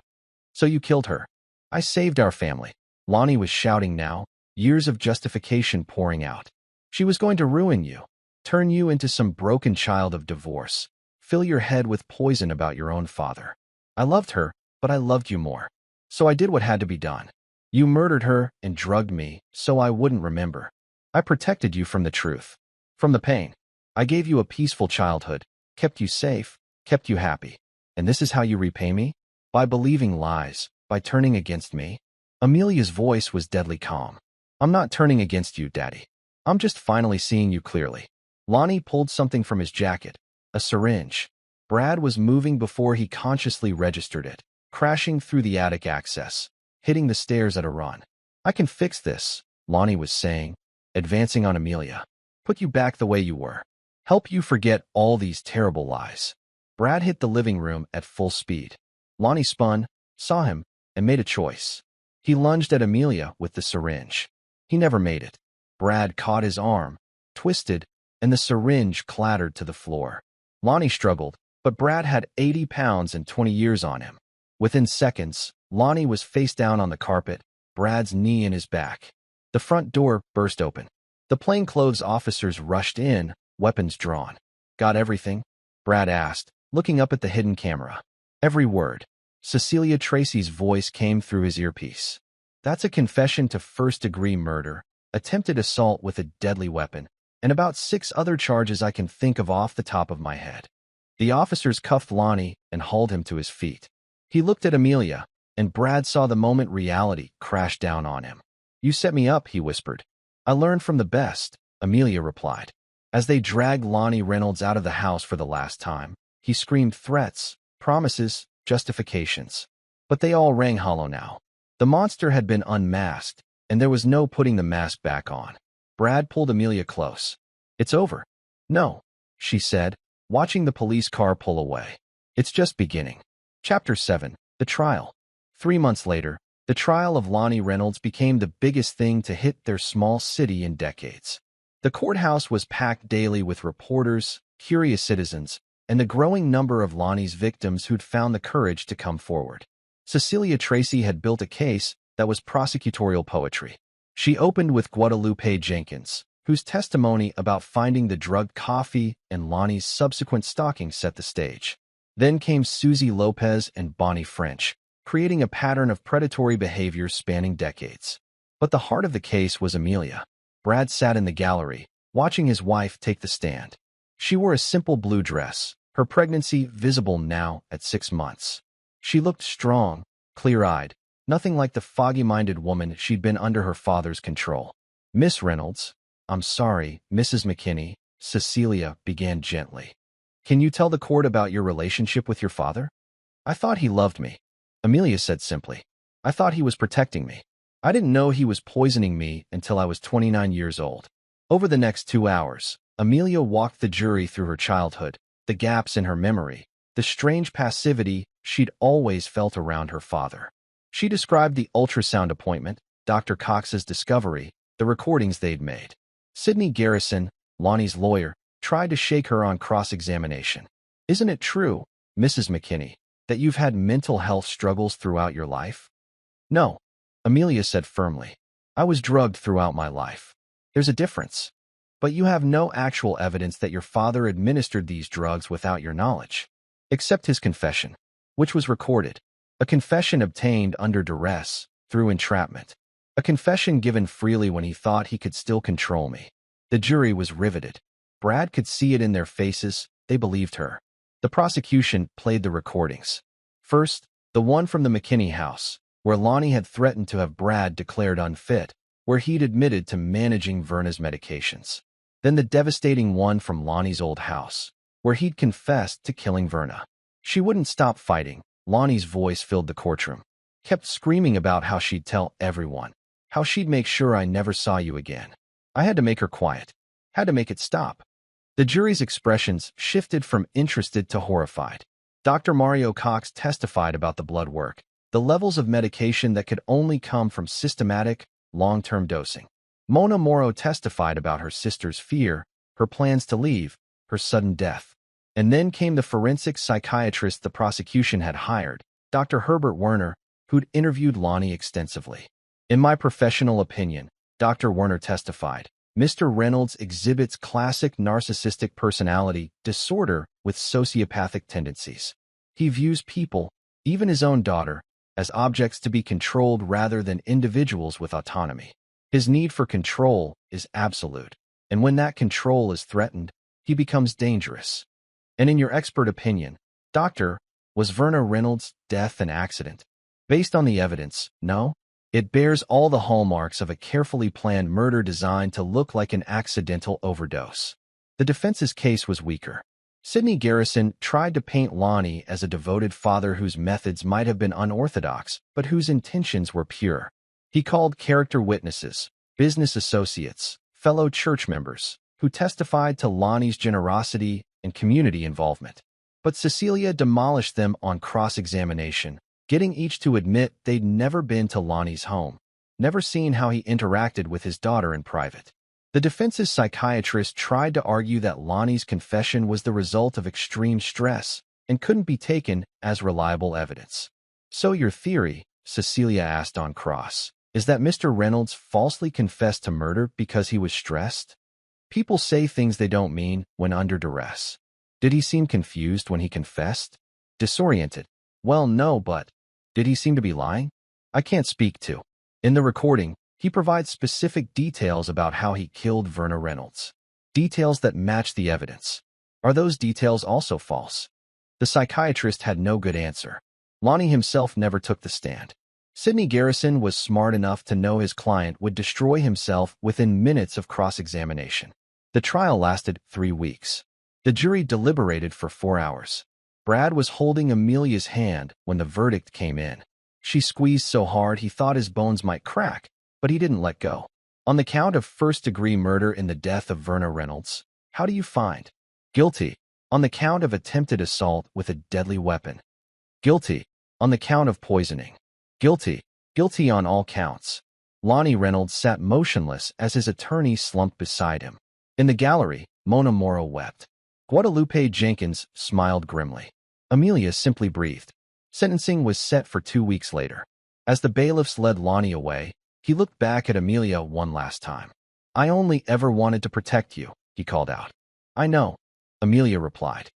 So you killed her. I saved our family. Lonnie was shouting now, years of justification pouring out. She was going to ruin you. Turn you into some broken child of divorce. Fill your head with poison about your own father. I loved her, but I loved you more. So I did what had to be done. You murdered her and drugged me, so I wouldn't remember. I protected you from the truth. From the pain. I gave you a peaceful childhood, kept you safe, kept you happy. And this is how you repay me? By believing lies, by turning against me? Amelia's voice was deadly calm. I'm not turning against you, Daddy. I'm just finally seeing you clearly. Lonnie pulled something from his jacket, a syringe. Brad was moving before he consciously registered it, crashing through the attic access, hitting the stairs at a run. I can fix this, Lonnie was saying, advancing on Amelia. Put you back the way you were. Help you forget all these terrible lies. Brad hit the living room at full speed. Lonnie spun, saw him, and made a choice. He lunged at Amelia with the syringe. He never made it. Brad caught his arm, twisted, and the syringe clattered to the floor. Lonnie struggled, but Brad had 80 pounds and 20 years on him. Within seconds, Lonnie was face down on the carpet, Brad's knee in his back. The front door burst open. The plainclothes officers rushed in, weapons drawn. Got everything? Brad asked, looking up at the hidden camera. Every word. Cecilia Tracy's voice came through his earpiece. That's a confession to first-degree murder, attempted assault with a deadly weapon, and about 6 other charges I can think of off the top of my head. The officers cuffed Lonnie and hauled him to his feet. He looked at Amelia, and Brad saw the moment reality crash down on him. You set me up, he whispered. I learned from the best, Amelia replied. As they dragged Lonnie Reynolds out of the house for the last time, he screamed threats, promises, justifications. But they all rang hollow now. The monster had been unmasked, and there was no putting the mask back on. Brad pulled Amelia close. It's over. No, she said, watching the police car pull away. It's just beginning. Chapter 7. The Trial. 3 months later, the trial of Lonnie Reynolds became the biggest thing to hit their small city in decades. The courthouse was packed daily with reporters, curious citizens, and the growing number of Lonnie's victims who'd found the courage to come forward. Cecilia Tracy had built a case that was prosecutorial poetry. She opened with Guadalupe Jenkins, whose testimony about finding the drugged coffee and Lonnie's subsequent stalking set the stage. Then came Susie Lopez and Bonnie French, creating a pattern of predatory behavior spanning decades. But the heart of the case was Amelia. Brad sat in the gallery, watching his wife take the stand. She wore a simple blue dress, her pregnancy visible now at 6 months. She looked strong, clear-eyed, nothing like the foggy-minded woman she'd been under her father's control. "Miss Reynolds, I'm sorry, Mrs. McKinney," Cecilia began gently. "Can you tell the court about your relationship with your father?" "I thought he loved me," Amelia said simply. "I thought he was protecting me. I didn't know he was poisoning me until I was 29 years old." Over the next 2 hours, Amelia walked the jury through her childhood, the gaps in her memory, the strange passivity she'd always felt around her father. She described the ultrasound appointment, Dr. Cox's discovery, the recordings they'd made. Sidney Garrison, Lonnie's lawyer, tried to shake her on cross-examination. "Isn't it true, Mrs. McKinney, that you've had mental health struggles throughout your life?" "No," Amelia said firmly. "I was drugged throughout my life." "There's a difference. But you have no actual evidence that your father administered these drugs without your knowledge, except his confession, which was recorded. A confession obtained under duress, through entrapment. A confession given freely when he thought he could still control me." The jury was riveted. Brad could see it in their faces. They believed her. The prosecution played the recordings. First, the one from the McKinney house, where Lonnie had threatened to have Brad declared unfit, where he'd admitted to managing Verna's medications. Then the devastating one from Lonnie's old house, where he'd confessed to killing Verna. She wouldn't stop fighting. Lonnie's voice filled the courtroom. Kept screaming about how she'd tell everyone, how she'd make sure I never saw you again. I had to make her quiet. Had to make it stop. The jury's expressions shifted from interested to horrified. Dr. Mario Cox testified about the blood work, the levels of medication that could only come from systematic, long-term dosing. Mona Morrow testified about her sister's fear, her plans to leave, her sudden death. And then came the forensic psychiatrist the prosecution had hired, Dr. Herbert Werner, who'd interviewed Lonnie extensively. "In my professional opinion," Dr. Werner testified, "Mr. Reynolds exhibits classic narcissistic personality disorder with sociopathic tendencies. He views people, even his own daughter, as objects to be controlled rather than individuals with autonomy. His need for control is absolute, and when that control is threatened, he becomes dangerous." "And in your expert opinion, Doctor, was Verna Reynolds' death an accident?" "Based on the evidence, no. It bears all the hallmarks of a carefully planned murder designed to look like an accidental overdose." The defense's case was weaker. Sidney Garrison tried to paint Lonnie as a devoted father whose methods might have been unorthodox, but whose intentions were pure. He called character witnesses, business associates, fellow church members, who testified to Lonnie's generosity and community involvement. But Cecilia demolished them on cross-examination, getting each to admit they'd never been to Lonnie's home, never seen how he interacted with his daughter in private. The defense's psychiatrist tried to argue that Lonnie's confession was the result of extreme stress and couldn't be taken as reliable evidence. "So your theory," Cecilia asked on cross, "is that Mr. Reynolds falsely confessed to murder because he was stressed? People say things they don't mean when under duress. Did he seem confused when he confessed? Disoriented? Well, no, but did he seem to be lying? I can't speak to." In the recording, he provides specific details about how he killed Verna Reynolds. Details that match the evidence. Are those details also false? The psychiatrist had no good answer. Lonnie himself never took the stand. Sidney Garrison was smart enough to know his client would destroy himself within minutes of cross-examination. The trial lasted 3 weeks. The jury deliberated for 4 hours. Brad was holding Amelia's hand when the verdict came in. She squeezed so hard he thought his bones might crack, but he didn't let go. "On the count of first-degree murder in the death of Verna Reynolds, how do you find?" "Guilty." "On the count of attempted assault with a deadly weapon?" "Guilty." "On the count of poisoning?" Guilty. Guilty on all counts. Lonnie Reynolds sat motionless as his attorney slumped beside him. In the gallery, Mona Morrow wept. Guadalupe Jenkins smiled grimly. Amelia simply breathed. Sentencing was set for 2 weeks later. As the bailiffs led Lonnie away, he looked back at Amelia one last time. "I only ever wanted to protect you," he called out. "I know," Amelia replied.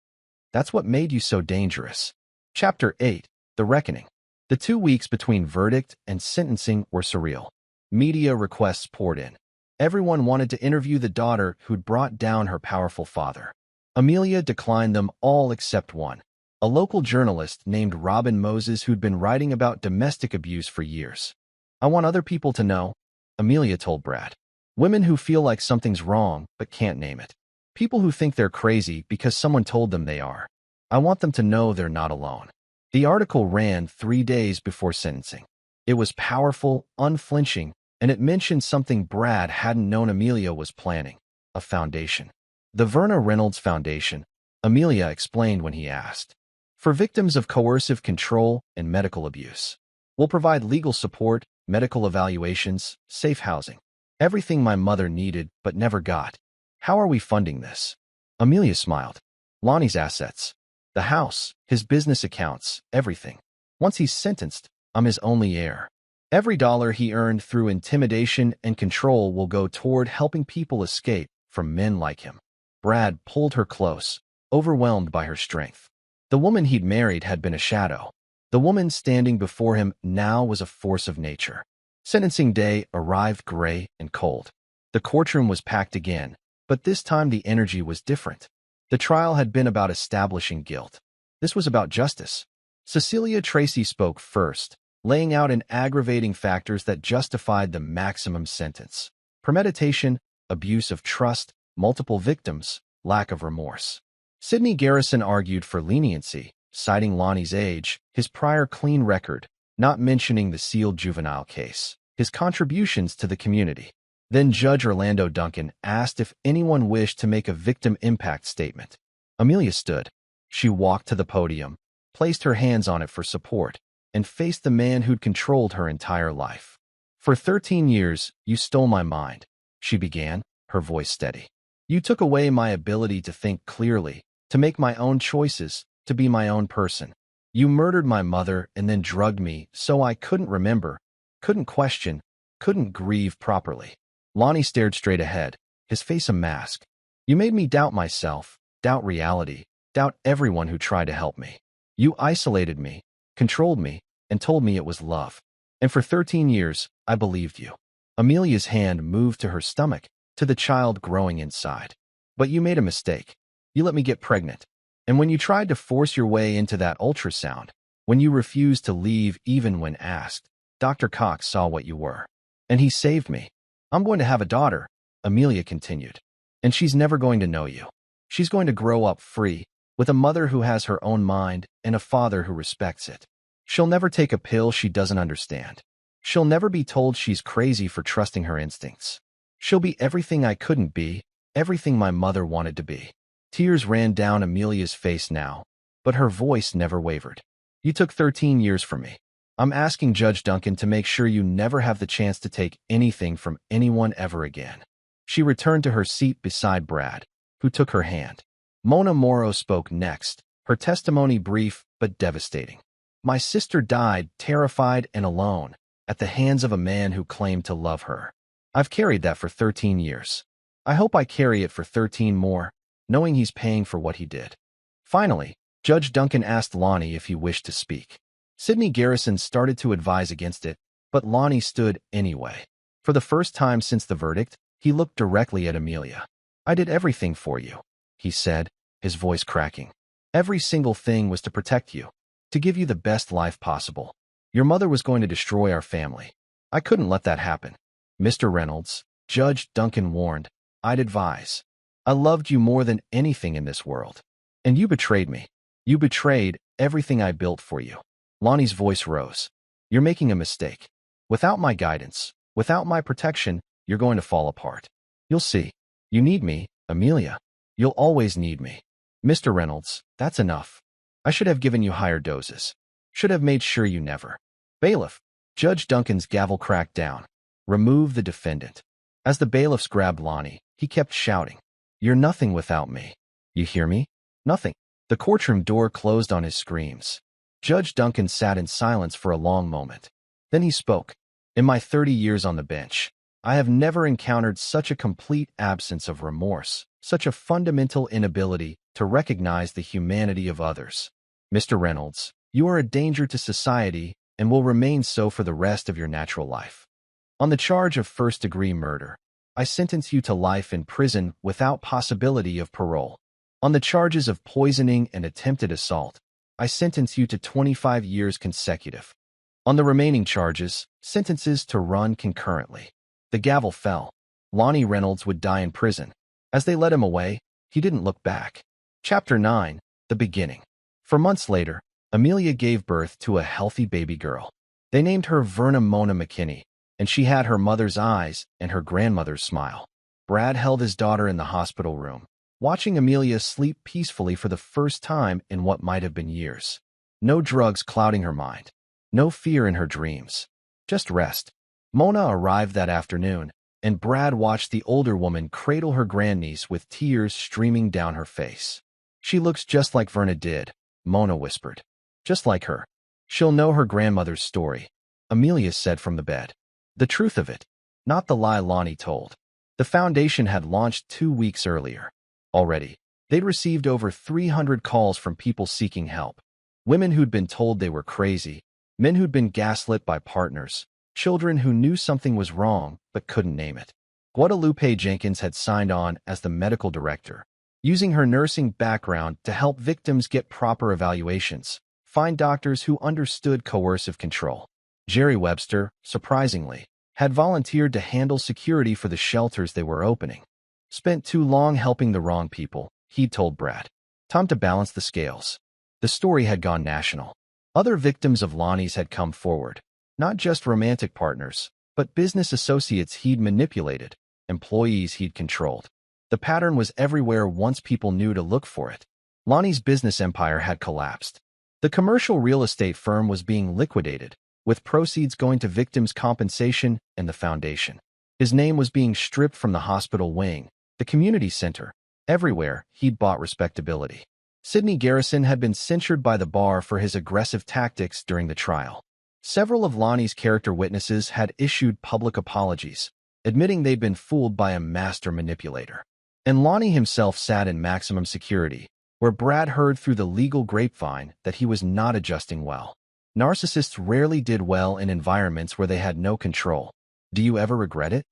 "That's what made you so dangerous." Chapter 8. The Reckoning. The 2 weeks between verdict and sentencing were surreal. Media requests poured in. Everyone wanted to interview the daughter who'd brought down her powerful father. Amelia declined them all except one, a local journalist named Robin Moses who'd been writing about domestic abuse for years. "I want other people to know," Amelia told Brad. "Women who feel like something's wrong but can't name it. People who think they're crazy because someone told them they are. I want them to know they're not alone." The article ran 3 days before sentencing. It was powerful, unflinching, and it mentioned something Brad hadn't known Amelia was planning: a foundation. "The Verna Reynolds Foundation," Amelia explained when he asked. "For victims of coercive control and medical abuse. We'll provide legal support, medical evaluations, safe housing. Everything my mother needed but never got. How are we funding this?" Amelia smiled. "Lonnie's assets. The house, his business accounts, everything. Once he's sentenced, I'm his only heir. Every dollar he earned through intimidation and control will go toward helping people escape from men like him." Brad pulled her close, overwhelmed by her strength. The woman he'd married had been a shadow. The woman standing before him now was a force of nature. Sentencing day arrived gray and cold. The courtroom was packed again, but this time the energy was different. The trial had been about establishing guilt. This was about justice. Cecilia Tracy spoke first, laying out an aggravating factors that justified the maximum sentence: premeditation, abuse of trust, multiple victims, lack of remorse. Sidney Garrison argued for leniency, citing Lonnie's age, his prior clean record, not mentioning the sealed juvenile case, his contributions to the community. Then Judge Orlando Duncan asked if anyone wished to make a victim impact statement. Amelia stood. She walked to the podium, placed her hands on it for support, and faced the man who'd controlled her entire life. "For 13 years, you stole my mind," she began, her voice steady. "You took away my ability to think clearly, to make my own choices, to be my own person. You murdered my mother and then drugged me so I couldn't remember, couldn't question, couldn't grieve properly." Lonnie stared straight ahead, his face a mask. "You made me doubt myself, doubt reality, doubt everyone who tried to help me. You isolated me, controlled me, and told me it was love. And for 13 years, I believed you." Amelia's hand moved to her stomach, to the child growing inside. "But you made a mistake. You let me get pregnant. And when you tried to force your way into that ultrasound, when you refused to leave even when asked, Dr. Cox saw what you were. And he saved me. I'm going to have a daughter," Amelia continued. "And she's never going to know you. She's going to grow up free, with a mother who has her own mind and a father who respects it. She'll never take a pill she doesn't understand. She'll never be told she's crazy for trusting her instincts. She'll be everything I couldn't be, everything my mother wanted to be." Tears ran down Amelia's face now, but her voice never wavered. "You took 13 years from me. I'm asking Judge Duncan to make sure you never have the chance to take anything from anyone ever again." She returned to her seat beside Brad, who took her hand. Mona Morrow spoke next, her testimony brief but devastating. "My sister died terrified and alone, at the hands of a man who claimed to love her. I've carried that for 13 years. I hope I carry it for 13 more, knowing he's paying for what he did." Finally, Judge Duncan asked Lonnie if he wished to speak. Sidney Garrison started to advise against it, but Lonnie stood anyway. For the first time since the verdict, he looked directly at Amelia. "I did everything for you," he said, his voice cracking. "Every single thing was to protect you, to give you the best life possible. Your mother was going to destroy our family. I couldn't let that happen. Mr. Reynolds," Judge Duncan warned, "I'd advise. I loved you more than anything in this world. And you betrayed me. You betrayed everything I built for you." Lonnie's voice rose. "You're making a mistake. Without my guidance, without my protection, you're going to fall apart. You'll see. You need me, Amelia. You'll always need me. Mr. Reynolds, that's enough. I should have given you higher doses. Should have made sure you never." "Bailiff," Judge Duncan's gavel cracked down. Remove the defendant. As the bailiffs grabbed Lonnie, he kept shouting, "You're nothing without me. You hear me? Nothing." The courtroom door closed on his screams. Judge Duncan sat in silence for a long moment. Then he spoke. "In my 30 years on the bench, I have never encountered such a complete absence of remorse, such a fundamental inability to recognize the humanity of others. Mr. Reynolds, you are a danger to society and will remain so for the rest of your natural life. On the charge of first-degree murder, I sentence you to life in prison without possibility of parole. On the charges of poisoning and attempted assault, I sentence you to 25 years consecutive. On the remaining charges, sentences to run concurrently." The gavel fell. Lonnie Reynolds would die in prison. As they led him away, he didn't look back. Chapter 9. The Beginning. For months later, Amelia gave birth to a healthy baby girl. They named her Verna Mona McKinney, and she had her mother's eyes and her grandmother's smile. Brad held his daughter in the hospital room, watching Amelia sleep peacefully for the first time in what might have been years. No drugs clouding her mind. No fear in her dreams. Just rest. Mona arrived that afternoon, and Brad watched the older woman cradle her grandniece with tears streaming down her face. "She looks just like Verna did," Mona whispered. "Just like her. She'll know her grandmother's story," Amelia said from the bed. The truth of it, not the lie Lonnie told. The foundation had launched 2 weeks earlier. Already, they'd received over 300 calls from people seeking help. Women who'd been told they were crazy, men who'd been gaslit by partners, children who knew something was wrong but couldn't name it. Guadalupe Jenkins had signed on as the medical director, using her nursing background to help victims get proper evaluations, find doctors who understood coercive control. Jerry Webster, surprisingly, had volunteered to handle security for the shelters they were opening. "Spent too long helping the wrong people," he'd told Brad. "Time to balance the scales." The story had gone national. Other victims of Lonnie's had come forward. Not just romantic partners, but business associates he'd manipulated, employees he'd controlled. The pattern was everywhere once people knew to look for it. Lonnie's business empire had collapsed. The commercial real estate firm was being liquidated, with proceeds going to victims' compensation and the foundation. His name was being stripped from the hospital wing, the community center. Everywhere, he'd bought respectability. Sidney Garrison had been censured by the bar for his aggressive tactics during the trial. Several of Lonnie's character witnesses had issued public apologies, admitting they'd been fooled by a master manipulator. And Lonnie himself sat in maximum security, where Brad heard through the legal grapevine that he was not adjusting well. Narcissists rarely did well in environments where they had no control. "Do you ever regret it?"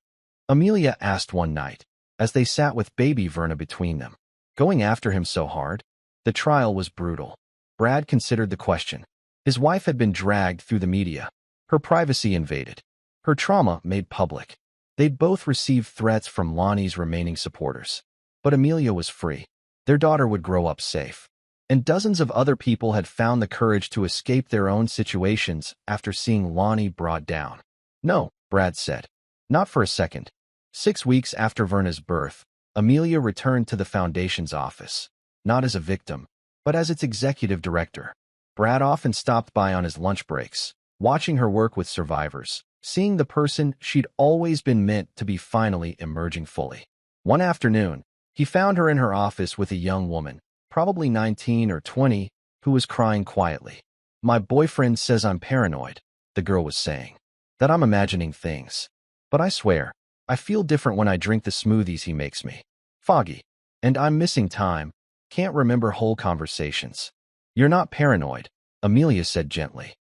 Amelia asked one night, as they sat with baby Verna between them. "Going after him so hard?" The trial was brutal. Brad considered the question. His wife had been dragged through the media, her privacy invaded, her trauma made public. They'd both received threats from Lonnie's remaining supporters. But Amelia was free. Their daughter would grow up safe. And dozens of other people had found the courage to escape their own situations after seeing Lonnie brought down. "No," Brad said. "Not for a second." 6 weeks after Verna's birth, Amelia returned to the foundation's office, not as a victim, but as its executive director. Brad often stopped by on his lunch breaks, watching her work with survivors, seeing the person she'd always been meant to be finally emerging fully. One afternoon, he found her in her office with a young woman, probably 19 or 20, who was crying quietly. "My boyfriend says I'm paranoid," the girl was saying, "that I'm imagining things. But I swear, I feel different when I drink the smoothies he makes me. Foggy. And I'm missing time, can't remember whole conversations." "You're not paranoid," Amelia said gently.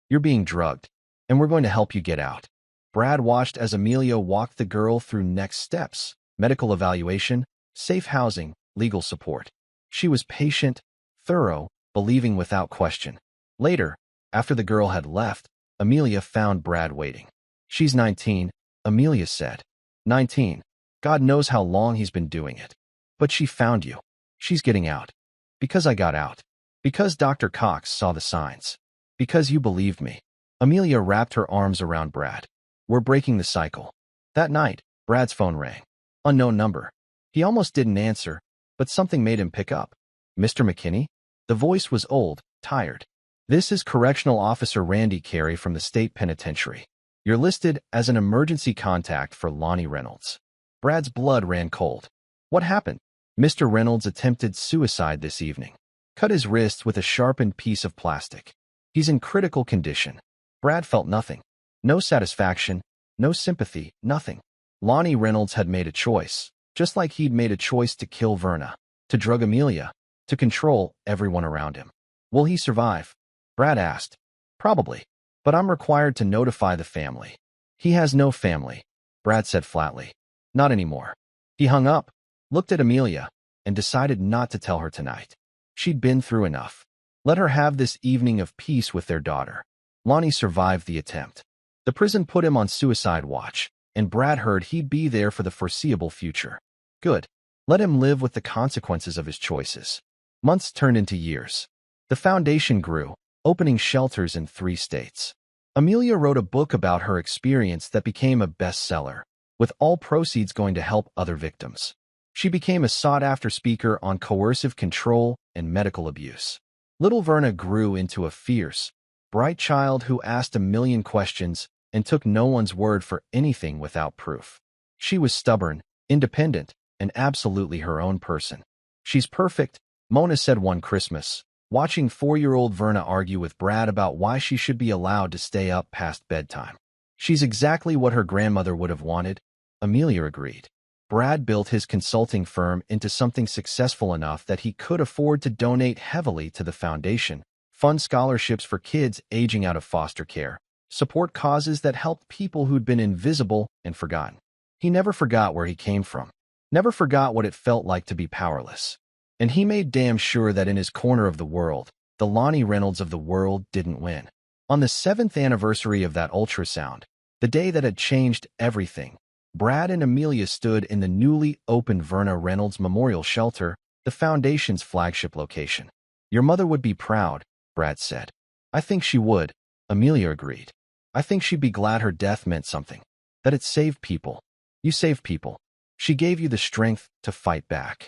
"You're being drugged, and we're going to help you get out." Brad watched as Amelia walked the girl through next steps: medical evaluation, safe housing, legal support. She was patient, thorough, believing without question. Later, after the girl had left, Amelia found Brad waiting. "She's 19, Amelia said. 19. God knows how long he's been doing it. But she found you. She's getting out. Because I got out. Because Dr. Cox saw the signs. Because you believed me." Amelia wrapped her arms around Brad. "We're breaking the cycle." That night, Brad's phone rang. Unknown number. He almost didn't answer, but something made him pick up. "Mr. McKinney?" The voice was old, tired. This is Correctional Officer Randy Carey from the State Penitentiary. You're listed as an emergency contact for Lonnie Reynolds. Brad's blood ran cold. What happened? Mr. Reynolds attempted suicide this evening. Cut his wrist with a sharpened piece of plastic. He's in critical condition. Brad felt nothing. No satisfaction, no sympathy, nothing. Lonnie Reynolds had made a choice, just like he'd made a choice to kill Verna, to drug Amelia, to control everyone around him. Will he survive? Brad asked. Probably, but I'm required to notify the family. He has no family, Brad said flatly. Not anymore. He hung up, looked at Amelia, and decided not to tell her tonight. She'd been through enough. Let her have this evening of peace with their daughter. Lonnie survived the attempt. The prison put him on suicide watch, and Brad heard he'd be there for the foreseeable future. Good. Let him live with the consequences of his choices. Months turned into years. The foundation grew, opening shelters in 3 states. Amelia wrote a book about her experience that became a bestseller, with all proceeds going to help other victims. She became a sought-after speaker on coercive control and medical abuse. Little Verna grew into a fierce, bright child who asked a million questions and took no one's word for anything without proof. She was stubborn, independent, and absolutely her own person. She's perfect, Mona said one Christmas, watching 4-year-old Verna argue with Brad about why she should be allowed to stay up past bedtime. She's exactly what her grandmother would have wanted, Amelia agreed. Brad built his consulting firm into something successful enough that he could afford to donate heavily to the foundation, fund scholarships for kids aging out of foster care, support causes that helped people who'd been invisible and forgotten. He never forgot where he came from, never forgot what it felt like to be powerless. And he made damn sure that in his corner of the world, the Lonnie Reynolds of the world didn't win. On the 7th anniversary of that ultrasound, the day that had changed everything, Brad and Amelia stood in the newly opened Verna Reynolds Memorial Shelter, the foundation's flagship location. Your mother would be proud, Brad said. I think she would, Amelia agreed. I think she'd be glad her death meant something, that it saved people. You saved people. She gave you the strength to fight back.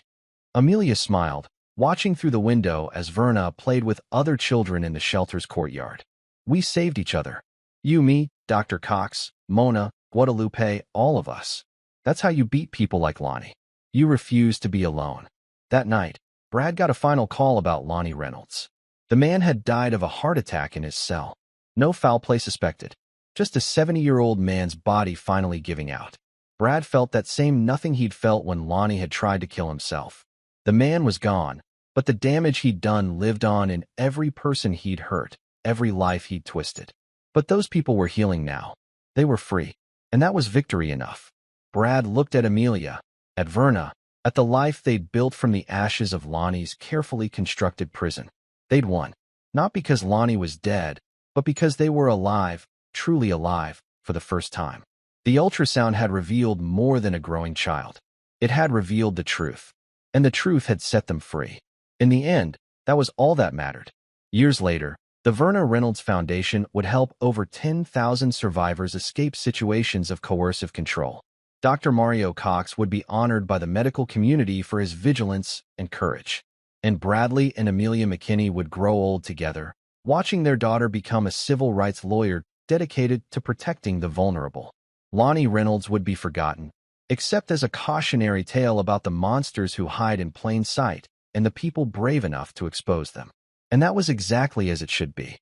Amelia smiled, watching through the window as Verna played with other children in the shelter's courtyard. We saved each other. You, me, Dr. Cox, Mona, Guadalupe, all of us. That's how you beat people like Lonnie. You refuse to be alone. That night, Brad got a final call about Lonnie Reynolds. The man had died of a heart attack in his cell. No foul play suspected. Just a 70-year-old man's body finally giving out. Brad felt that same nothing he'd felt when Lonnie had tried to kill himself. The man was gone, but the damage he'd done lived on in every person he'd hurt, every life he'd twisted. But those people were healing now. They were free. And that was victory enough. Brad looked at Amelia, at Verna, at the life they'd built from the ashes of Lonnie's carefully constructed prison. They'd won. Not because Lonnie was dead, but because they were alive, truly alive, for the first time. The ultrasound had revealed more than a growing child. It had revealed the truth. And the truth had set them free. In the end, that was all that mattered. Years later, the Verna Reynolds Foundation would help over 10,000 survivors escape situations of coercive control. Dr. Mario Cox would be honored by the medical community for his vigilance and courage. And Bradley and Amelia McKinney would grow old together, watching their daughter become a civil rights lawyer dedicated to protecting the vulnerable. Lonnie Reynolds would be forgotten, except as a cautionary tale about the monsters who hide in plain sight and the people brave enough to expose them. And that was exactly as it should be.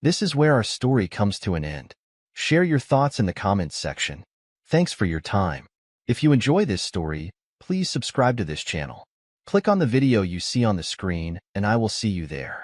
This is where our story comes to an end. Share your thoughts in the comments section. Thanks for your time. If you enjoy this story, please subscribe to this channel. Click on the video you see on the screen, and I will see you there.